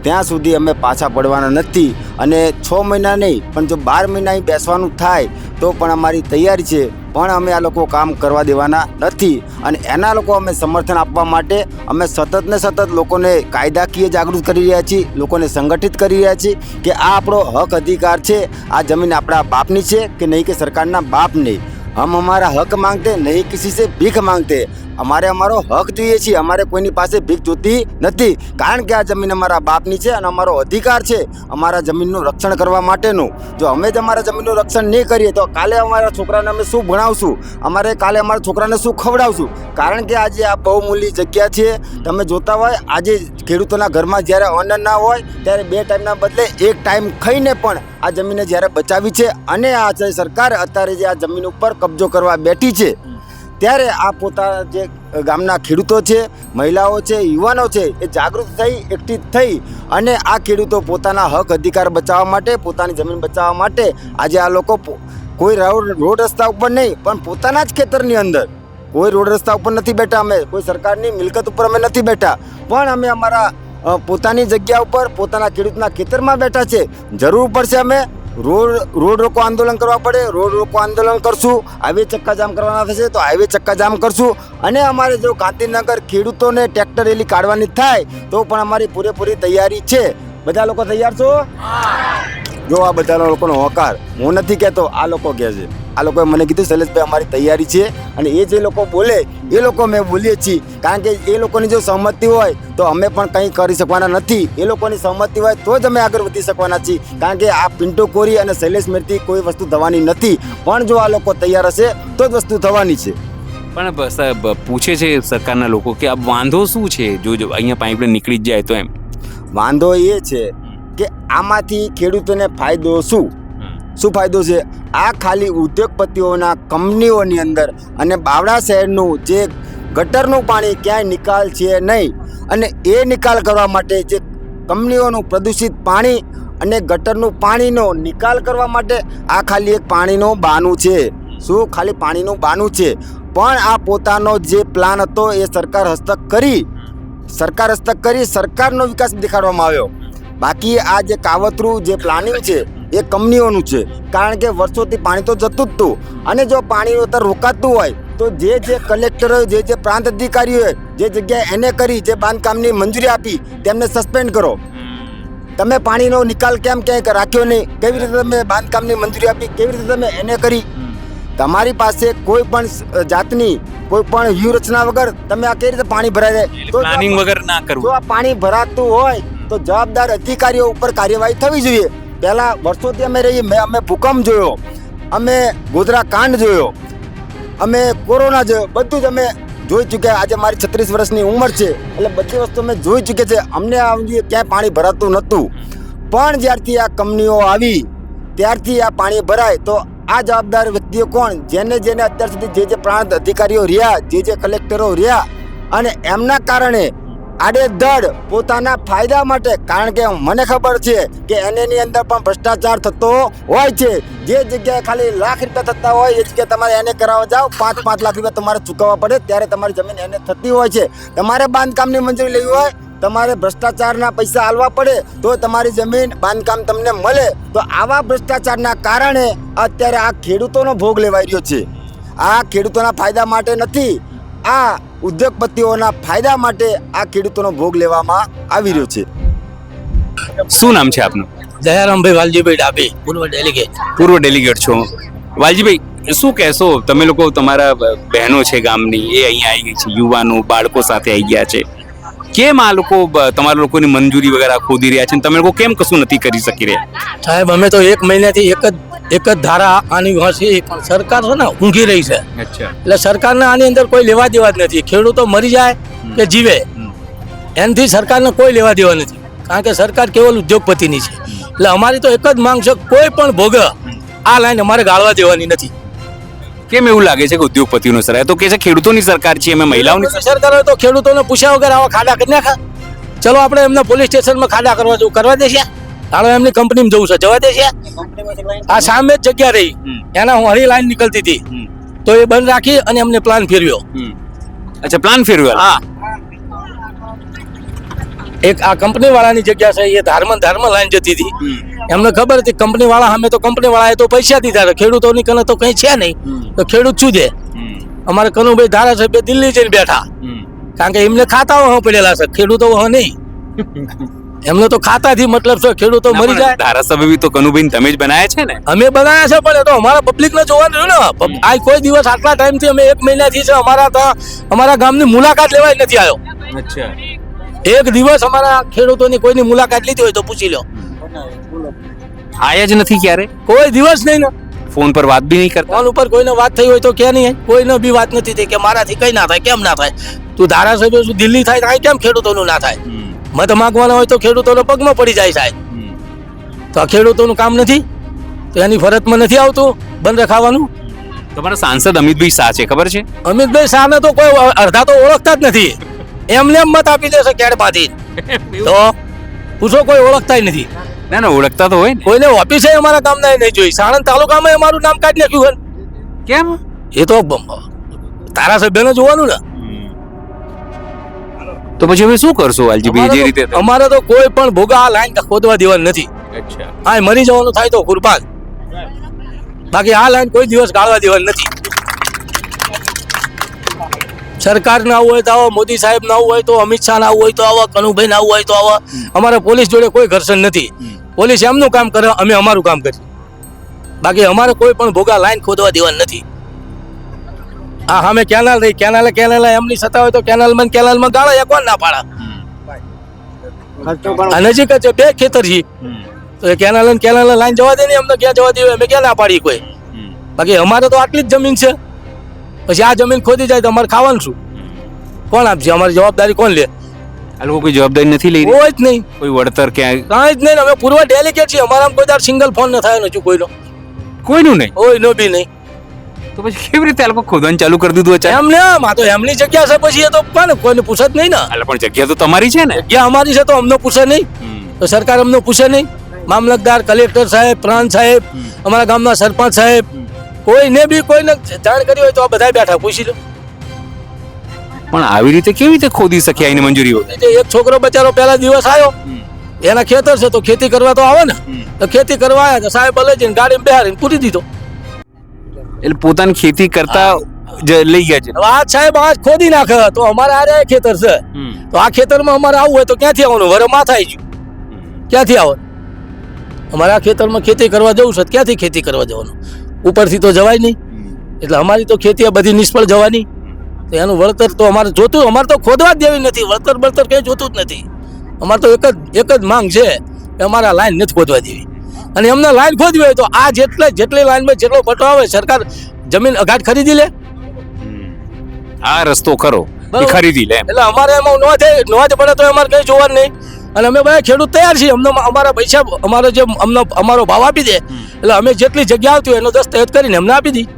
ત્યાં સુધી અમે પાછા પડવાના નથી. અને 6 મહિના નહીં પણ જો 12 મહિના બેસવાનું થાય તો પણ અમારી તૈયારી છે, પણ અમે આ લોકો કામ કરવા દેવાના નથી. અને એના લોકો અમે સમર્થન આપવા માટે અમે સતત ને સતત લોકોને કાયદાકીય જાગૃત કરી રહ્યા છીએ, લોકોને સંગઠિત કરી રહ્યા છીએ કે આ આપણો હક અધિકાર છે, આ જમીન આપણા બાપની છે કે નહીં કે સરકારના બાપ નહીં. हम हमारा हक मांगते नहीं किसी से भीख मांगते, અમારે અમારો હક જોઈએ છે. અમારે કોઈની પાસે ભીખ જોતી નથી, કારણ કે આ જમીન અમારા બાપની છે અને અમારો અધિકાર છે અમારા જમીનનું રક્ષણ કરવા માટેનું. જો અમે જ અમારા જમીનનું રક્ષણ નહીં કરીએ તો કાલે અમારા છોકરાને અમે શું ભણાવશું, અમારે કાલે અમારા છોકરાને શું ખવડાવશું? કારણ કે આજે આ બહુમૂલ્ય જગ્યા છે. તમે જોતા હોય આજે ખેડૂતોના ઘરમાં જ્યારે અન્ન ના હોય ત્યારે 2 ટાઈમના બદલે 1 ટાઈમ ખાઈને પણ આ જમીનને જ્યારે બચાવી છે અને આ જે સરકાર અત્યારે જે આ જમીન ઉપર કબજો કરવા બેઠી છે ત્યારે આ પોતાના જે ગામના ખેડૂતો છે, મહિલાઓ છે, યુવાનો છે એ જાગૃત થઈ, એકઠી થઈ અને આ ખેડૂતો પોતાના હક અધિકાર બચાવવા માટે, પોતાની જમીન બચાવવા માટે આજે આ લોકો કોઈ રોડ રસ્તા ઉપર નહીં પણ પોતાના જ ખેતરની અંદર, કોઈ રોડ રસ્તા ઉપર નથી બેઠા, અમે કોઈ સરકારની મિલકત ઉપર અમે નથી બેઠા, પણ અમે અમારા પોતાની જગ્યા ઉપર પોતાના ખેડૂતના ખેતરમાં બેઠા છે. જરૂર પડશે અમે રોડ રોકો આંદોલન કરવા પડે, રોડ રોકો આંદોલન કરશું. હાઈવે ચક્કાજામ કરવાના થશે તો હાઈવે ચક્કાજામ કરશું. અને અમારે જો ગાંધીનગર ખેડૂતોને ટ્રેક્ટર રેલી કાઢવાની થાય તો પણ અમારી પૂરેપૂરી તૈયારી છે. બધા લોકો તૈયાર છો? જો આ બધા લોકોનો હોકાર હું નથી કહેતો, આ લોકો કહે છે. આ લોકોએ મને કીધું શૈલેષભાઈ અમારી તૈયારી છે અને એ જે લોકો બોલે એ લોકો મેં બોલીએ છીએ, કારણ કે એ લોકોની જો સહમતિ હોય તો અમે પણ કંઈ કરી શકવાના નથી. એ લોકોની સહમતિ હોય તો જ અમે આગળ વધી શકવાના છીએ, કારણ કે આ પિન્ટુ કોરી અને શૈલેષ મેરથી કોઈ વસ્તુ થવાની નથી. પણ જો આ લોકો તૈયાર હશે તો જ વસ્તુ થવાની છે. પણ પૂછે છે સરકારના લોકો કે આ વાંધો શું છે જો અહીંયા પાઇપલાઇન નીકળી જ જાય તો? એમ વાંધો એ છે કે આમાંથી ખેડૂતોને ફાયદો શું ફાયદો છે? આ ખાલી ઉદ્યોગપતિઓના કંપનીઓની અંદર અને બાવળા શહેરનું જે ગટરનું પાણી ક્યાંય નિકાલ છે નહીં, અને એ નિકાલ કરવા માટે જે કંપનીઓનું પ્રદૂષિત પાણી અને ગટરનું પાણીનો નિકાલ કરવા માટે આ ખાલી એક પાણીનું બહાનું છે. શું? ખાલી પાણીનું બહાનું છે. પણ આ પોતાનો જે પ્લાન હતો એ સરકાર હસ્તક કરી સરકારનો વિકાસ દેખાડવામાં આવ્યો. બાકી આ જે કાવતરું જે પ્લાનિંગ છે એ કંપનીઓનું છે, કારણ કે વર્ષોથી પાણી તો જતું જ હતું. અને જો પાણી ઉતર રોકાતું હોય તો જે કલેક્ટરો, જે પ્રાંત અધિકારીઓએ જે જગ્યાએ એને કરી, જે બાંધકામની મંજૂરી આપી તેમને સસ્પેન્ડ કરો. તમે પાણીનો નિકાલ કેમ ક્યાંય રાખ્યો નહીં? કેવી રીતે તમે બાંધકામની મંજૂરી આપી? કેવી રીતે તમે એને કરી? તમારી પાસે કોઈ પણ જાતની કોઈ પણ વ્યૂહરચના વગર તમે આ કેવી રીતે પાણી ભરાય જાય? તો પ્લાનિંગ વગર ના કરવું. જો આ પાણી ભરાતું હોય તો જવાબદાર અધિકારીઓ ઉપર કાર્યવાહી થવી જોઈએ. પહેલાં વર્ષોથી અમે અમે ભૂકંપ જોયો, અમે ગોધરા કાંડ જોયો, અમે કોરોના જોયો, બધું જ અમે જોઈ ચૂક્યા. આજે મારી 36 વર્ષની ઉંમર છે એટલે બધી વસ્તુ અમે જોઈ ચૂક્યા છે. અમને ક્યાંય પાણી ભરાતું નહોતું, પણ જ્યારથી આ કંપનીઓ આવી ત્યારથી આ પાણી ભરાય. તો આ જવાબદાર વ્યક્તિઓ કોણ? જેને અત્યાર સુધી જે પ્રાંત અધિકારીઓ રહ્યા, જે કલેક્ટરો રહ્યા, અને એમના કારણે આડેધડ પોતાના ફાયદા માટે, કારણ કે મને ખબર છે કે એની અંદર પણ ભ્રષ્ટાચાર થતો હોય છે. જે જગ્યાએ ખાલી લાખ રૂપિયા થતા હોય એ જગ્યાએ તમારે એને કરાવવા જાઓ 5-5 લાખ રૂપિયા તમારે ચૂકવવા પડે, ત્યારે તમારી જમીન એને થતી હોય છે. તમારે બાંધકામની મંજૂરી લેવી હોય, તમારે ભ્રષ્ટાચારના પૈસા આલવા પડે તો તમારી જમીન બાંધકામ તમને મળે. તો આવા ભ્રષ્ટાચારના કારણે અત્યારે આ ખેડૂતોનો ભોગ લેવાઈ રહ્યો છે. આ ખેડૂતોના ફાયદા માટે નથી, આ ઉદ્યોગપતિઓના ફાયદા માટે આ ખેડૂતોનો ભોગ લેવામાં આવી રહ્યો છે. શું નામ છે આપનું? દયારામભાઈ વાલજીભાઈ ડાબી, પૂર્વ ડેલિગેટ છો. વાલજીભાઈ, શું કહેશો? તમે લોકો, તમારા બહેનો છે ગામની, એ અહીંયા આવી ગઈ છે, યુવાનો બાળકો સાથે આવી ગયા છે. કેમ આ લોકો તમારા લોકોની મંજૂરી વગેરે ખોદી રહ્યા છે? તમે લોકો કેમ કશું નથી કરી શકી રહ્યા? સાહેબ, અમે તો 1 મહિનાથી એક જ ધારા આની વાંચી, પણ સરકાર છે ને ઊંઘી રહી છે. એટલે સરકારને આની અંદર કોઈ લેવા દેવા જ નથી. ખેડૂતો મરી જાય કે જીવે એનાથી સરકારને કોઈ લેવા દેવા નથી, કારણ કે સરકાર કેવલ ઉદ્યોગપતિની છે. એટલે અમારી તો એક જ માંગ છે, કોઈ પણ ભોગ આ લાઈન અમારે ગાળવા દેવાની નથી. કેમ એવું લાગે છે કે ઉદ્યોગપતિઓનો સરકાર? તો કે છે ખેડૂતોની સરકાર છે, અમે મહિલાઓની સરકાર હોય તો ખેડૂતોને પૂછ્યા વગર આવા ખાડા કરી નાખા. ચલો આપણે એમને પોલીસ સ્ટેશનમાં ખાડા કરવા દેશે? હાલો એમની કંપનીમાં જવું છે, જવા દેશે? આ સામે જ જગ્યા રહી, એના હરી લાઈન નીકળતી હતી તો એ બંધ રાખી અને એમને પ્લાન ફેરવ્યો. અચ્છા, પ્લાન ફેરવ્યો. હા, એક આ કંપની વાળાની જગ્યા છે, એ ધારમાં લાઈન જતી હતી. એમને ખબર હતી કંપની વાળા સામે, તો કંપની વાળાએ તો પૈસા દીધા, ખેડૂતોની કને તો કઈ છે નહીં, તો ખેડૂત શું દે? અમારે કનુભાઈ ધારાસભ્ય દિલ્હી જઈને બેઠા, કારણ કે એમને ખાતાઓ પડેલા છે, ખેડૂતો નહીં. એમને તો ખાતાથી મતલબ છે, ખેડૂતો મરી જાય. ધારાસભ્ય બી તો કનુભાઈ તમે જ બનાયા છે ને. અમે બનાવ્યા છે પણ એ તો અમારા પબ્લિક ને જોવાનું રહ્યું ને. આ કોઈ દિવસ આટલા ટાઈમ થી અમે 1 મહિનાથી છે અમારા ગામની મુલાકાત લેવાય નથી આવ્યો. અચ્છા. એક દિવસ અમારા ખેડૂતોની કોઈની મુલાકાત લીધી હોય તો પૂછી લો. આયા જ નથી ક્યારે. કોઈ દિવસ નહીં ને. ફોન પર વાત બી નહીં કરતા. ફોન ઉપર કોઈને વાત થઈ હોય તો ક્યાં નહીં, કોઈને બી વાત નથી થઈ કે મારાથી કઈ ના થાય, કેમ ના થાય. તું ધારાસભ્ય શું દિલ્હી થાય તો કેમ ખેડૂતોનું ના થાય. મત માંગવાના હોય તો ખેડૂતોને પગમાં પડી જાય સાહેબ. તો આ ખેડૂતોનું કામ નથી, તો એની ફરજમાં નથી આવતું બંધ રખાવાનું. તમારા સાંસદ અમિતભાઈ શાહ છે, ખબર છે? અમિતભાઈ શાહને તો કોઈ અડધા તો ઓળખતા જ નથી. એમને એમ મત આપી દેશે કેડમાંથી. તો પૂછો, કોઈ ઓળખતા નથી. ના ના, ઓળખતા તો હોય ને. કોઈને ઓફિસે અમારા ગામના નહીં જોઈ. સાણંદ તાલુકામાં અમારું નામ કાઢી નાખ્યું. કેમ? એ તો ધારાસભ્યને જોવાનું ને. તો પછી હવે શું કરશો વાલજીભાઈ? જે રીતે અમારે તો કોઈ પણ ભોગા આ લાઈન ખોદવા દેવાની નથી. અચ્છા. આ મરી જવાનું થાય તો કુરબાન, બાકી આ લાઈન કોઈ દિવસ ગાળવા દેવાની નથી. સરકાર ના આવું હોય તો આવો, મોદી સાહેબ ના આવું હોય તો, અમિત શાહ ના આવું હોય તો આવો, કનુભાઈ ના આવું હોય તો આવો. અમારે પોલીસ જોડે કોઈ ઘર્ષણ નથી. પોલીસ એમનું કામ કરે, અમે અમારું કામ કરીએ. બાકી અમારે કોઈ પણ ભોગા લાઈન ખોદવા દેવાની નથી. આ સામે કેનાલ રહી, કેનાલ એમની સત્તા હોય તો કેનાલમાં ગાળા કોણ ના પાડા. આ નજીક જ 2 ખેતર છે તો એ કેનાલ લાઈન જવા દે ને, અમને ક્યાં જવા દેવું, અમે ક્યાં ના પાડી કોઈ. બાકી અમારે તો આટલી જ જમીન છે. પછી આ જમીન ખોદી જાય તો અમારે ખાવાનું શું? કોણ આપશે? અમારી જવાબદારી કોણ લે? આ લોકો કોઈ જવાબદારી નથી લઈ કોઈ જ નહીં. કોઈ વળતર ક્યાંય કાંઈ જ નહીં. અમે પૂર્વ ડેલિગેટ છીએ. અમારા કોઈ દાર સિંગલ ફોન ન થયો નથી કોઈનો. કોઈનું નહીં. કોઈનો બી નહીં. તો પછી કેવી રીતે આ લોકો ખોદવાનું ચાલુ કરી દીધું? એમને આ તો એમની જગ્યા છે, પછી એ તો કોઈને પૂછે જ નહીં ને. એટલે પણ જગ્યા તો તમારી છે ને. જગ્યા અમારી છે તો અમને પૂછે નહીં, તો સરકાર અમને પૂછે નહીં. મામલતદાર, કલેક્ટર સાહેબ, પ્રાંત સાહેબ, અમારા ગામના સરપંચ સાહેબ, કોઈને બી કોઈને જાણ કરી હોય તો આ બધા બેઠા પૂછી લો. પણ આવી રીતે કેવી રીતે ખોદી શક્યા એની મંજૂરી હોય? એક છોકરો બચારો પહેલા દિવસ આવ્યો, એના ખેતર છે તો ખેતી કરવા તો આવે ને. તો ખેતી કરવા આવ્યા તો સાહેબ લઈ જઈને ગાડીમાં બેહાડીને પૂરી દીધો. એટલે પોતાની ખેતી કરતા લઈ ગયા છે. આ સાહેબ આ ખોદી નાખે તો અમારે આ ખેતર છે, તો આ ખેતરમાં અમારે આવવું હોય તો ક્યાંથી આવવાનું? વરે માથા આવી ગયું, ક્યાંથી આવે? અમારે આ ખેતરમાં ખેતી કરવા જવું છે, ક્યાંથી ખેતી કરવા જવાનું? ઉપરથી તો જવાય નહીં. એટલે અમારી તો ખેતી બધી નિષ્ફળ જવાની. તો એનું વળતર તો અમારે જોતું. અમારે તો ખોદવા જ દેવી નથી, વળતર કઈ જોતું જ નથી. અમારે તો એક જ માંગ છે કે અમારે લાઈન નથી ખોદવા દેવી. અને એમને લાઈન ખોદવી હોય તો આ જેટલી લાઈનમાં જેટલો પટો આવે સરકાર જમીન અઘાટ ખરીદી લે. આ રસ્તો કરો એ ખરીદી લે. એટલે અમારે એમાં નોંધ પડે તો અમારે કઈ જોવાનું નહીં. અને અમે બધા ખેડૂત તૈયાર છીએ. અમને અમારા પૈસા અમારો ભાવ આપી દે એટલે અમે જેટલી જગ્યા આવતી હોય એનો દસ્તાવેજ કરીને અમને આપી દી.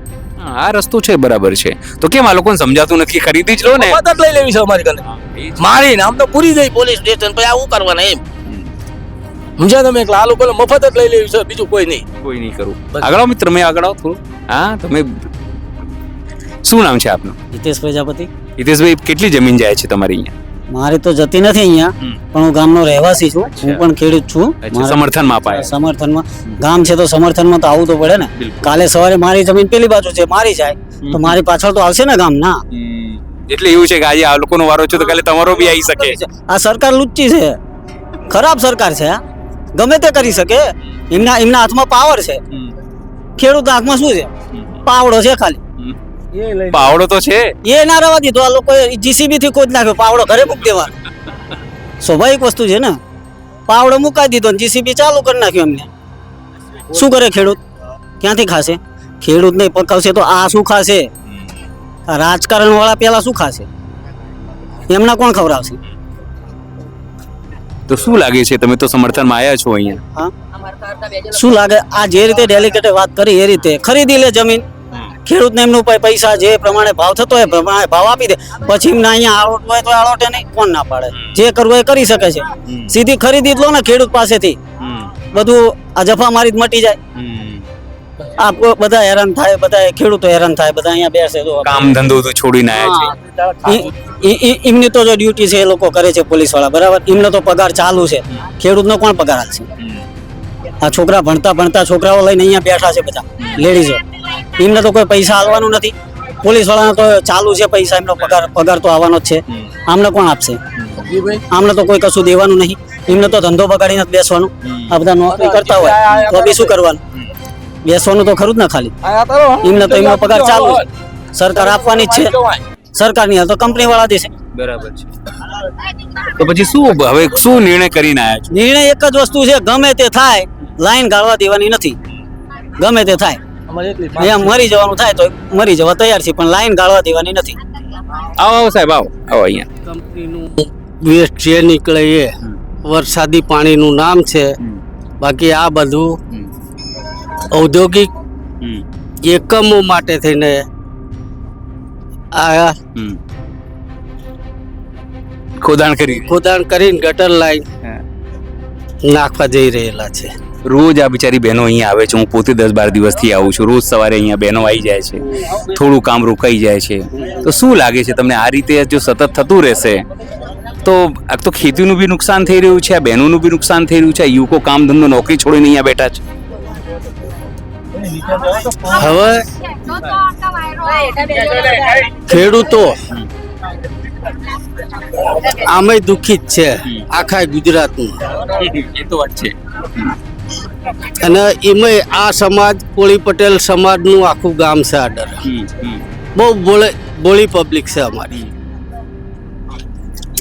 આ રસ્તો છે, બરાબર છે. તો કેમ આ લોકોને સમજાતું નથી? ખરીદી જ લો ને. મદદ લઈ લેવી છે અમારી કને, મારીને આમ તો પૂરી દઈ પોલીસ સ્ટેશન. પછી આવું કરવાના એમ સમજ્યા તમે? એટલે આ લોકોને મફત જ લઈ લેવી છે, બીજું કોઈ નહીં. કોઈ નહીં કરું. આગળ આવો મિત્ર, મેં આગળ આવો થોડું. હા, તમે શું નામ છે આપનું? હિતેશ પ્રજાપતિ. હિતેશભાઈ, કેટલી જમીન જાય છે તમારી અહીંયા? મારી તો જતી નથી અહીંયા, પણ હું ગામનો રહેવાસી છું. હું પણ ખેડૂત છું. સમર્થનમાં અપાય? સમર્થનમાં ગામ છે તો સમર્થનમાં તો આવવું તો પડે ને. કાલે સવારે મારી જમીન પેલી બાજુ છે, મારી જાય તો મારી પાછળ તો આવશે ને ગામ ના. એટલે એવું છે કે આજે આ લોકોનો વારો છે તો કાલે તમારો બી આવી શકે. આ સરકાર લુચ્ચી છે, ખરાબ સરકાર છે. ગમે તે કરી શકે. એમના હાથમાં પાવર છે. ખેડૂત હાથમાં શું છે? પાવડો છે ખાલી. પાવડો તો છે, એ ના રવા દીધો. આ લોકો જીસીબી થી ખોદ નાખ્યો, પાવડો ઘરે મૂકી દેવાનો. સ્વાભાવિક વસ્તુ છે ને. પાવડો મુકાઈ દીધો, જીસીબી ચાલુ કરી નાખ્યું. એમને શું કરે ખેડૂત? ક્યાંથી ખાશે? ખેડૂત નહીં પકાવશે તો આ શું ખાશે? રાજકારણ વાળા પેલા શું ખાશે? એમના કોણ ખવડાવશે? તો શું લાગે છે, તમે તો સમર્થનમાં આવ્યા છો અહીંયા? શું લાગે? આ જે રીતે ડેલિગેટે વાત કરી એ રીતે ખરીદી લે જમીન. ખેડૂતને એમનું પૈસા જે પ્રમાણે ભાવ થતો હોય પ્રમાણે ભાવ આપી દે. પછી એમને અહીંયા આળોટ હોય તો આળોટે નહીં, કોણ ના પાડે? જે કરવું એ કરી શકે છે. સીધી ખરીદી જ લો ને ખેડૂત પાસેથી. બધું આ જફા મારી જ મટી જાય. આ બધા હેરાન થાય, બધા ખેડૂતો હેરાન થાય, બધા અહીંયા બેસે. કામ ધંધો તો છોડીને આવ્યા છે. એમની તો જો ડ્યુટી છે એ લોકો કરે છે, પોલીસ વાળા, બરાબર. એમનો તો પગાર ચાલુ છે. ખેડૂતનો કોણ પગાર આપશે? આ છોકરા ભણતા છોકરાઓ લઈને અહીંયા બેઠા છે બધા લેડીઝો. એમને તો કોઈ પૈસા આવવાનું નથી. પોલીસ વાળાને તો ચાલુ છે પૈસા, એમનો પગાર તો આવવાનો જ છે. આમને કોણ આપશે? આમને તો કોઈ કશું દેવાનું નહીં. એમને તો ધંધો બગાડીને જ બેસવાનું. આ બધા નોકરી કરતા હોય તો બી શું કરવાનું? બેસવાનું તો ખરું જ ને ખાલી. એમને તો એમનો પગાર ચાલુ હોય. સરકાર આપવાની જ છે. સરકારની હાલ તો કંપની વાળા દેશે. બરાબર છે. તો પછી શું હવે શું નિર્ણય કરીને આવ્યા છો? નિર્ણય એક જ વસ્તુ છે, ગમે તે થાય લાઈન ગાળવા દેવાની નથી. ગમે તે થાય અહીંયા મરી જવાનું થાય તો મરી જવા તૈયાર છે, પણ લાઈન ગાળવા દેવાની નથી. આવો આવો સાહેબ, આવો આવો અહીંયા. કંપનીનું વેસ્ટ જે નીકળે એ વરસાદી પાણીનું નામ છે. બાકી આ બધું ઔદ્યોગિક એકમો માટે થઈને આ ખોદાણ કરીને ગટર લાઈન નાખવા જઈ રહેલા છે. રોજ આ બિચારી બહેનો અહીંયા આવે છે. હું પોતે 10-12 દિવસથી આવું છું. રોજ સવારે અહીંયા બહેનો આવી જાય છે, થોડું કામ રોકાઈ જાય છે. તો શું લાગે છે તમને આ રીતે જો સતત થતું રહેશે તો આ તો ખેતીનું બી નુકસાન થઈ રહ્યું છે, આ બહેનોનું બી નુકસાન થઈ રહ્યું છે, આ યુવકો કામ ધંધો નોકરી છોડીને અહીંયા બેઠા છે. હવે ખેડૂતો આમે દુઃખી જ છે આખા ગુજરાતનું. એ તો વાત છે. અને એમાં આ સમાજ કોળી પટેલ સમાજનું આખું ગામ છે. આ ડર બહુ બોળી પબ્લિક છે અમારી.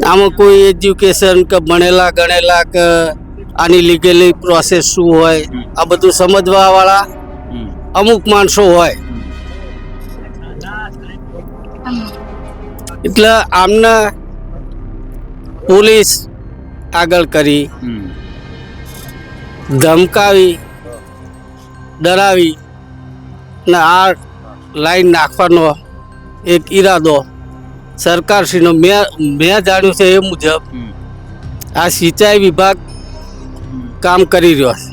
આમાં કોઈ એજ્યુકેશન કે ભણેલા ગણેલા કે આની લીગેલી પ્રોસેસ શું હોય આ બધું સમજવા વાળા અમુક માણસો હોય. એટલે આમને પોલીસ આગળ કરી ધમકાવી ડરાવી ને આ લાઈન નાખવાનો એક ઈરાદો સરકારશ્રીનો મેં જાણ્યું છે એ મુજબ આ સિંચાઈ વિભાગ કામ કરી રહ્યો છે.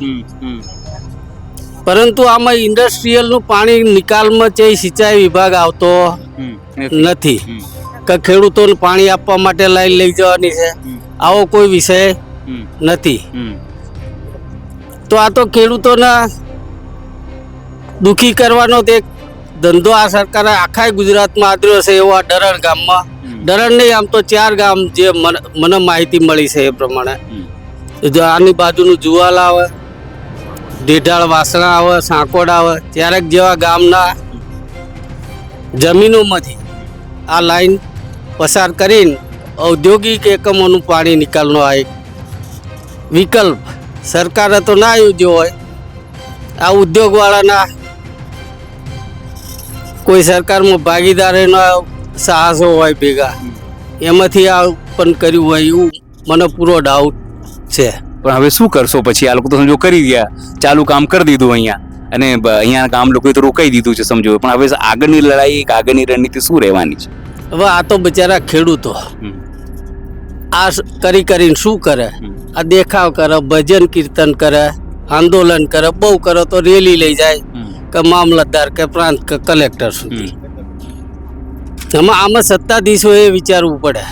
પરંતુ આમાં ઇન્ડસ્ટ્રીયલનું પાણી નિકાલમાં છે સિંચાઈ વિભાગ આવતો નથી કે ખેડૂતોને પાણી આપવા માટે લાઈન લઈ જવાની છે. આવો કોઈ વિષય નથી. તો આ તો ખેડૂતોના દુઃખી કરવાનો એક ધંધો આ સરકારે આખા ગુજરાતમાં આદર્યો છે. એવો આ ડરણ ગામમાં, ડરણ નહીં આમ તો 4 ગામ જે મને માહિતી મળી છે એ પ્રમાણે. આની બાજુનું જુવાલ આવે, ઢેઢાળ વાસણા આવે, સાંકોડ આવે, ત્યારેક જેવા ગામના જમીનોમાંથી આ લાઈન પસાર કરીને ઔદ્યોગિક એકમોનું પાણી નિકાલનો આ એક વિકલ્પ સરકારે તો ના યોજ્યો હોય. આ ઉદ્યોગવાળાના કોઈ સરકારમાં ભાગીદારીના સાહસો હોય ભેગા, એમાંથી આ પણ કર્યું હોય એવું મને પૂરો ડાઉટ છે. પણ હવે શું કરશો પછી? આ લોકો તો સમજો કરી ગયા, ચાલુ કામ કરી દીધું અહીંયા, અને અહીંયા ગામ લોકોએ તો રોકાઈ દીધું છે સમજો. પણ હવે આગળની લડાઈ, આગળની રણનીતિ શું રહેવાની છે? હવે આ તો બિચારા ખેડૂતો આ કરીને શું કરે? આ દેખાવ કરે, ભજન કીર્તન કરે, આંદોલન કરે, બહુ કરે તો રેલી લઈ જાય કે મામલતદાર કે પ્રાંત કે કલેક્ટર સુધી. આમાં સત્તાધીશોએ વિચારવું પડે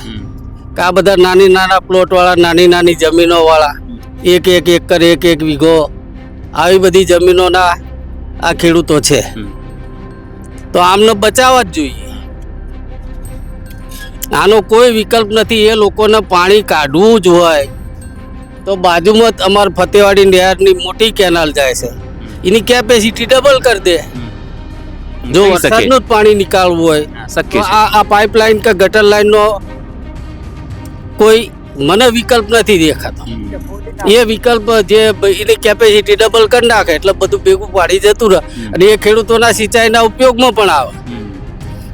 કે આ બધા નાના પ્લોટ વાળા, નાની જમીનો વાળા, 1 એકર 1 વીઘો આવી બધી જમીનોના આ ખેડૂતો છે. તો આમને બચાવવા જ જોઈએ. આનો કોઈ વિકલ્પ નથી. એ લોકોને પાણી કાઢવું જ હોય તો બાજુમાં જ અમાર ફતેવાડી નહેરની મોટી કેનાલ જાય છે, એની કેપેસિટી ડબલ કરી દે. જો વરસાદનું જ પાણી નીકાળવું હોય તો આ પાઇપલાઇન કે ગટર લાઈનનો કોઈ મને વિકલ્પ નથી દેખાતો. એ વિકલ્પ જે એની કેપેસિટી ડબલ કરી નાખે એટલે બધું ભેગું પાડી જતું રહે અને એ ખેડૂતોના સિંચાઈના ઉપયોગમાં પણ આવે.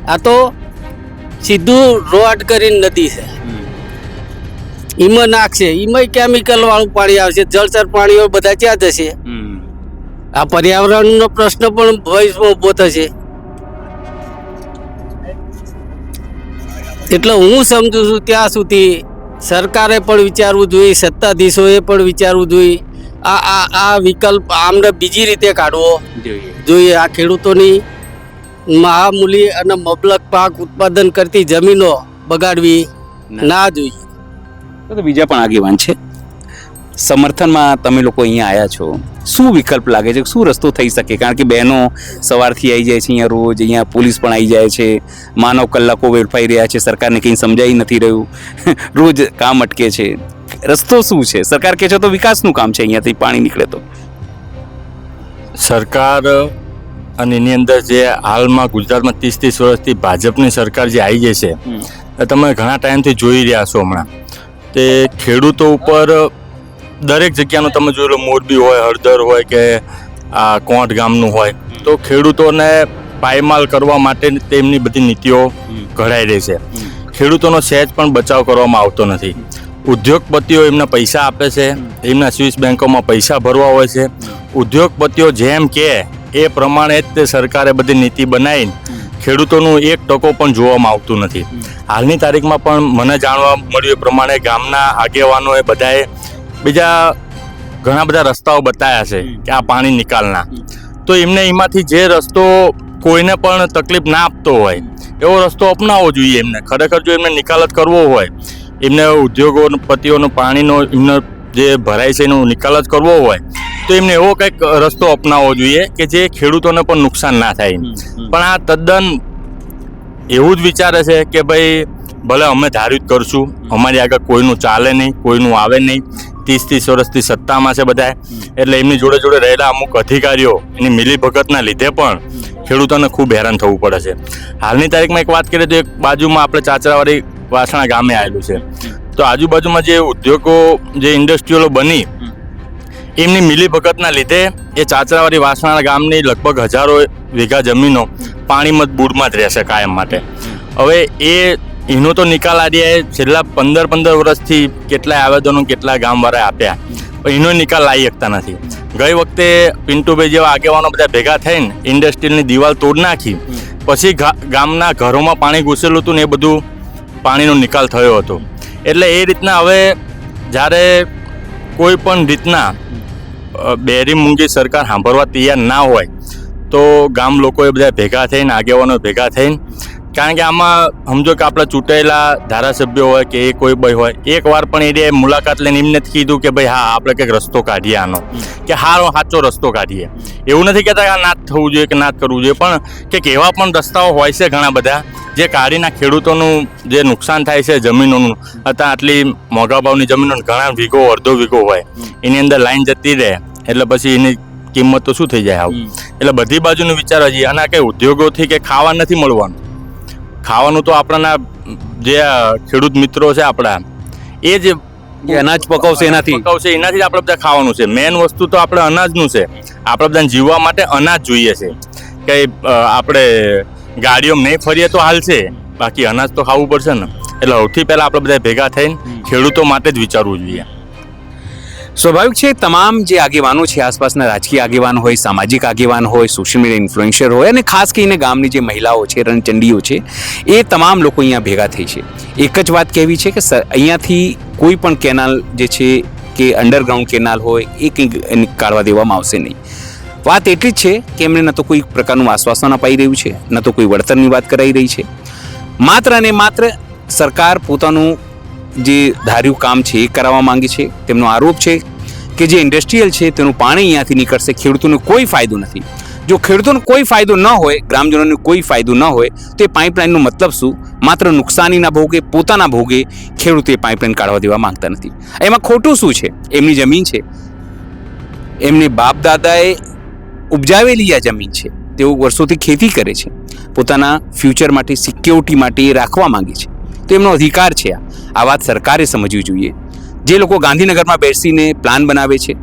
આ તો સીધું રોડ કરીને નદી છે, એમાં નાખશે, એમાં કેમિકલ વાળું પાણી આવશે, જળચર પાણીઓ બધા ક્યાં જશે? આ પર્યાવરણનો પ્રશ્ન પણ ભવિષ્યમાં ઉભો થશે. એટલે હું સમજુ છું ત્યાં સુધી સરકારે પણ વિચારવું જોઈએ, સત્તાધીશોએ પણ વિચારવું જોઈએ. આ વિકલ્પ આમને બીજી રીતે કાઢવો જોઈએ. આ ખેડૂતોની મહામૂલી અને મબલક પાક ઉત્પાદન કરતી જમીનો બગાડવી ના જોઈએ. તો બીજા પણ આગેવાન છે, સમર્થનમાં તમે લોકો અહીંયા આવ્યા છો, શું વિકલ્પ લાગે છે? શું રસ્તો થઈ શકે? કારણ કે બહેનો સવારથી આવી જાય છે અહીંયા રોજ, અહીંયા પોલીસ પણ આવી જાય છે, માનવ કલાકો વેડફાઈ રહ્યા છે, સરકારને કંઈ સમજાઈ નથી રહ્યું, રોજ કામ અટકે છે. રસ્તો શું છે? સરકાર કહે છે તો વિકાસનું કામ છે, અહીંયાથી પાણી નીકળે તો. સરકાર અને એની અંદર જે હાલમાં ગુજરાતમાં 30 વર્ષથી ભાજપની સરકાર જે આવી ગઈ છે એ તમે ઘણા ટાઈમથી જોઈ રહ્યા છો. હમણાં તે ખેડૂતો ઉપર દરેક જગ્યાનું તમે જોઈ લો, મોરબી હોય, હળદર હોય કે આ કોંટ ગામનું હોય, તો ખેડૂતોને પાયમાલ કરવા માટે તેમની બધી નીતિઓ ઘડાઈ રહી છે. ખેડૂતોનો સહેજ પણ બચાવ કરવામાં આવતો નથી. ઉદ્યોગપતિઓ એમને પૈસા આપે છે, એમના સ્વિસ બેંકોમાં પૈસા ભરવા હોય છે. ઉદ્યોગપતિઓ જેમ કે એ પ્રમાણે જ તે સરકારે બધી નીતિ બનાવીને ખેડૂતોનું 1% પણ જોવામાં આવતું નથી. હાલની તારીખમાં પણ મને જાણવા મળ્યું એ પ્રમાણે ગામના આગેવાનોએ બધાએ બીજા ઘણા બધા રસ્તાઓ બતાવ્યા છે કે આ પાણી નિકાલના, તો એમને એમાંથી જે રસ્તો કોઈને પણ તકલીફ ના આપતો હોય એવો રસ્તો અપનાવવો જોઈએ. એમને ખરેખર જો એમને નિકાલ જ કરવો હોય, એમને ઉદ્યોગપતિઓનો પાણીનો એમને જે ભરાય છે એનો નિકાલ જ કરવો હોય, તો એમને એવો કંઈક રસ્તો અપનાવવો જોઈએ કે જે ખેડૂતોને પણ નુકસાન ના થાય. પણ આ તદ્દન એવું જ વિચારે છે કે ભાઈ ભલે અમે ધાર્યું જ કરશું, અમારી આગળ કોઈનું ચાલે નહીં, કોઈનું આવે નહીં. 30 વર્ષથી સત્તામાં છે બધા, એટલે એમની જોડે જોડે રહેલા અમુક અધિકારીઓ એની મિલીભગતના લીધે પણ ખેડૂતોને ખૂબ હેરાન થવું પડે છે. હાલની તારીખમાં એક વાત કરીએ તો એક બાજુમાં આપણે ચાચરાવાડી વાસણા ગામે આવેલું છે, તો આજુબાજુમાં જે ઉદ્યોગો જે ઇન્ડસ્ટ્રીઓ બની એમની મિલીભગતના લીધે એ ચાચરાવાડી વાસણા ગામની લગભગ હજારો વીઘા જમીનો પાણીમાં બૂડમાં જ રહેશે કાયમ માટે. હવે એનો તો નિકાલ આ છેલ્લા 15 વર્ષથી કેટલાય આવેદનો કેટલા ગામવાળાએ આપ્યા, પણ એનો નિકાલ લાવી શકતા નથી. ગઈ વખતે પિન્ટુભાઈ જેવા આગેવાનો બધા ભેગા થઈને ઇન્ડસ્ટ્રીયલની દિવાલ તોડ નાખી, પછી ગામના ઘરોમાં પાણી ઘૂસેલું હતું ને એ બધું પાણીનો નિકાલ થયો હતો. એટલે એ રીતના હવે જ્યારે કોઈ પણ રીતના બેરી મૂંગી સરકાર સાંભળવા તૈયાર ના હોય તો ગામ લોકોએ બધા ભેગા થઈને, આગેવાનો ભેગા થઈને, કારણ કે આમાં સમજો કે આપણા ચૂંટાયેલા ધારાસભ્યો હોય કે એ કોઈ ભાઈ હોય, એકવાર પણ એ મુલાકાત લઈને એમને જ કીધું કે ભાઈ હા આપણે કંઈક રસ્તો કાઢીએ આનો, કે સાચો રસ્તો કાઢીએ. એવું નથી કહેતા કે આ ના જ થવું જોઈએ કે ના જ કરવું જોઈએ, પણ કંઈક એવા પણ રસ્તાઓ હોય છે ઘણા બધા જે કાઢીના ખેડૂતોનું જે નુકસાન થાય છે જમીનોનું. અત્યારે આટલી મોંઘા ભાવની જમીનો ઘણા વીઘો અડધો વીઘો હોય, એની અંદર લાઈન જતી રહે એટલે પછી એની કિંમત તો શું થઈ જાય આવું. એટલે બધી બાજુનું વિચારવા જઈએ. અને આ કંઈ ઉદ્યોગોથી કે ખાવા નથી મળવાનું. ખાવાનું તો આપણાના જે ખેડૂત મિત્રો છે આપણા, એ જે અનાજ પકવશે એનાથી જ આપણે બધા ખાવાનું છે. મેઇન વસ્તુ તો આપણે અનાજનું છે. આપણે બધાને જીવવા માટે અનાજ જોઈએ છે. કંઈ આપણે ગાડીઓ નહીં ફરીએ તો હાલશે, બાકી અનાજ તો ખાવું પડશે ને. એટલે સૌથી પહેલાં આપણે બધા ભેગા થઈને ખેડૂતો માટે જ વિચારવું જોઈએ. સ્વાભાવિક છે, તમામ જે આગેવાનો છે, આસપાસના રાજકીય આગેવાન હોય, સામાજિક આગેવાન હોય, સોશિયલ મીડિયા ઇન્ફ્લુએન્સર હોય, અને ખાસ કરીને ગામની જે મહિલાઓ છે, રણચંડીઓ છે, એ તમામ લોકો અહીંયા ભેગા થઈ છે. એક જ વાત કહેવી છે કે અહીંયાથી કોઈ પણ કેનાલ જે છે કે અંડરગ્રાઉન્ડ કેનાલ હોય એ કંઈ કાઢવા દેવામાં આવશે નહીં. વાત એટલી જ છે કે એમને ન તો કોઈ પ્રકારનું આશ્વાસન અપાઈ રહ્યું છે, ન તો કોઈ વળતરની વાત કરાઈ રહી છે. માત્ર અને માત્ર સરકાર પોતાનું જે ધાર્યું કામ છે એ કરાવવા માંગે છે. તેમનો આરોપ છે કે જે ઇન્ડસ્ટ્રીયલ છે તેનું પાણી અહીંયાથી નીકળશે, ખેડૂતોને કોઈ ફાયદો નથી. જો ખેડૂતોને કોઈ ફાયદો ન હોય, ગ્રામજનોને કોઈ ફાયદો ન હોય તો એ પાઇપલાઇનનો મતલબ શું? માત્ર નુકસાનીના ભોગે, પોતાના ભોગે ખેડૂતે પાઇપલાઇન કાઢવા દેવા માંગતા નથી. એમાં ખોટું શું છે? એમની જમીન છે, એમની બાપ દાદાએ ઉપજાવેલી આ જમીન છે, તેઓ વર્ષોથી ખેતી કરે છે, પોતાના ફ્યુચર માટે, સિક્યોરિટી માટે એ રાખવા માંગે છે, તો એમનો અધિકાર છે. આ વાત સરકારે સમજવી જોઈએ. જે લોકો ગાંધીનગરમાં બેસીને પ્લાન બનાવે છે,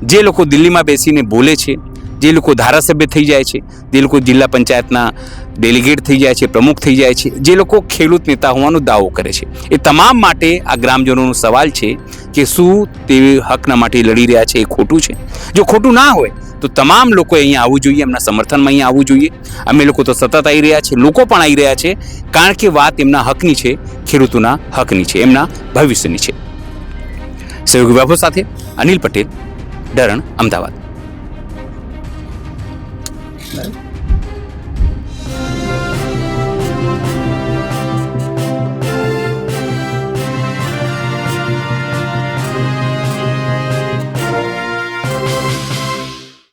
જે લોકો દિલ્હીમાં બેસીને બોલે છે, જે લોકો ધારાસભ્ય થઈ જાય છે, જે લોકો જિલ્લા પંચાયતના ડેલિગેટ થઈ જાય છે, પ્રમુખ થઈ જાય છે, જે લોકો ખેડૂત નેતા હોવાનો દાવો કરે છે, એ તમામ માટે આ ગ્રામજનોનો સવાલ છે કે શું તે હકના માટે લડી રહ્યા છે એ ખોટું છે? જો ખોટું ના હોય તો તમામ લોકો અહીંયા આવવું જોઈએ, એમના સમર્થનમાં અહીંયા આવવું જોઈએ. અમે લોકો તો સતત આવી રહ્યા છે, લોકો પણ આવી રહ્યા છે, કારણ કે વાત એમના હકની છે, ખેડૂતોના હકની છે, એમના ભવિષ્યની છે. સહયોગી બાબુ સાથે અનિલ પટેલ, ડરણ, અમદાવાદ.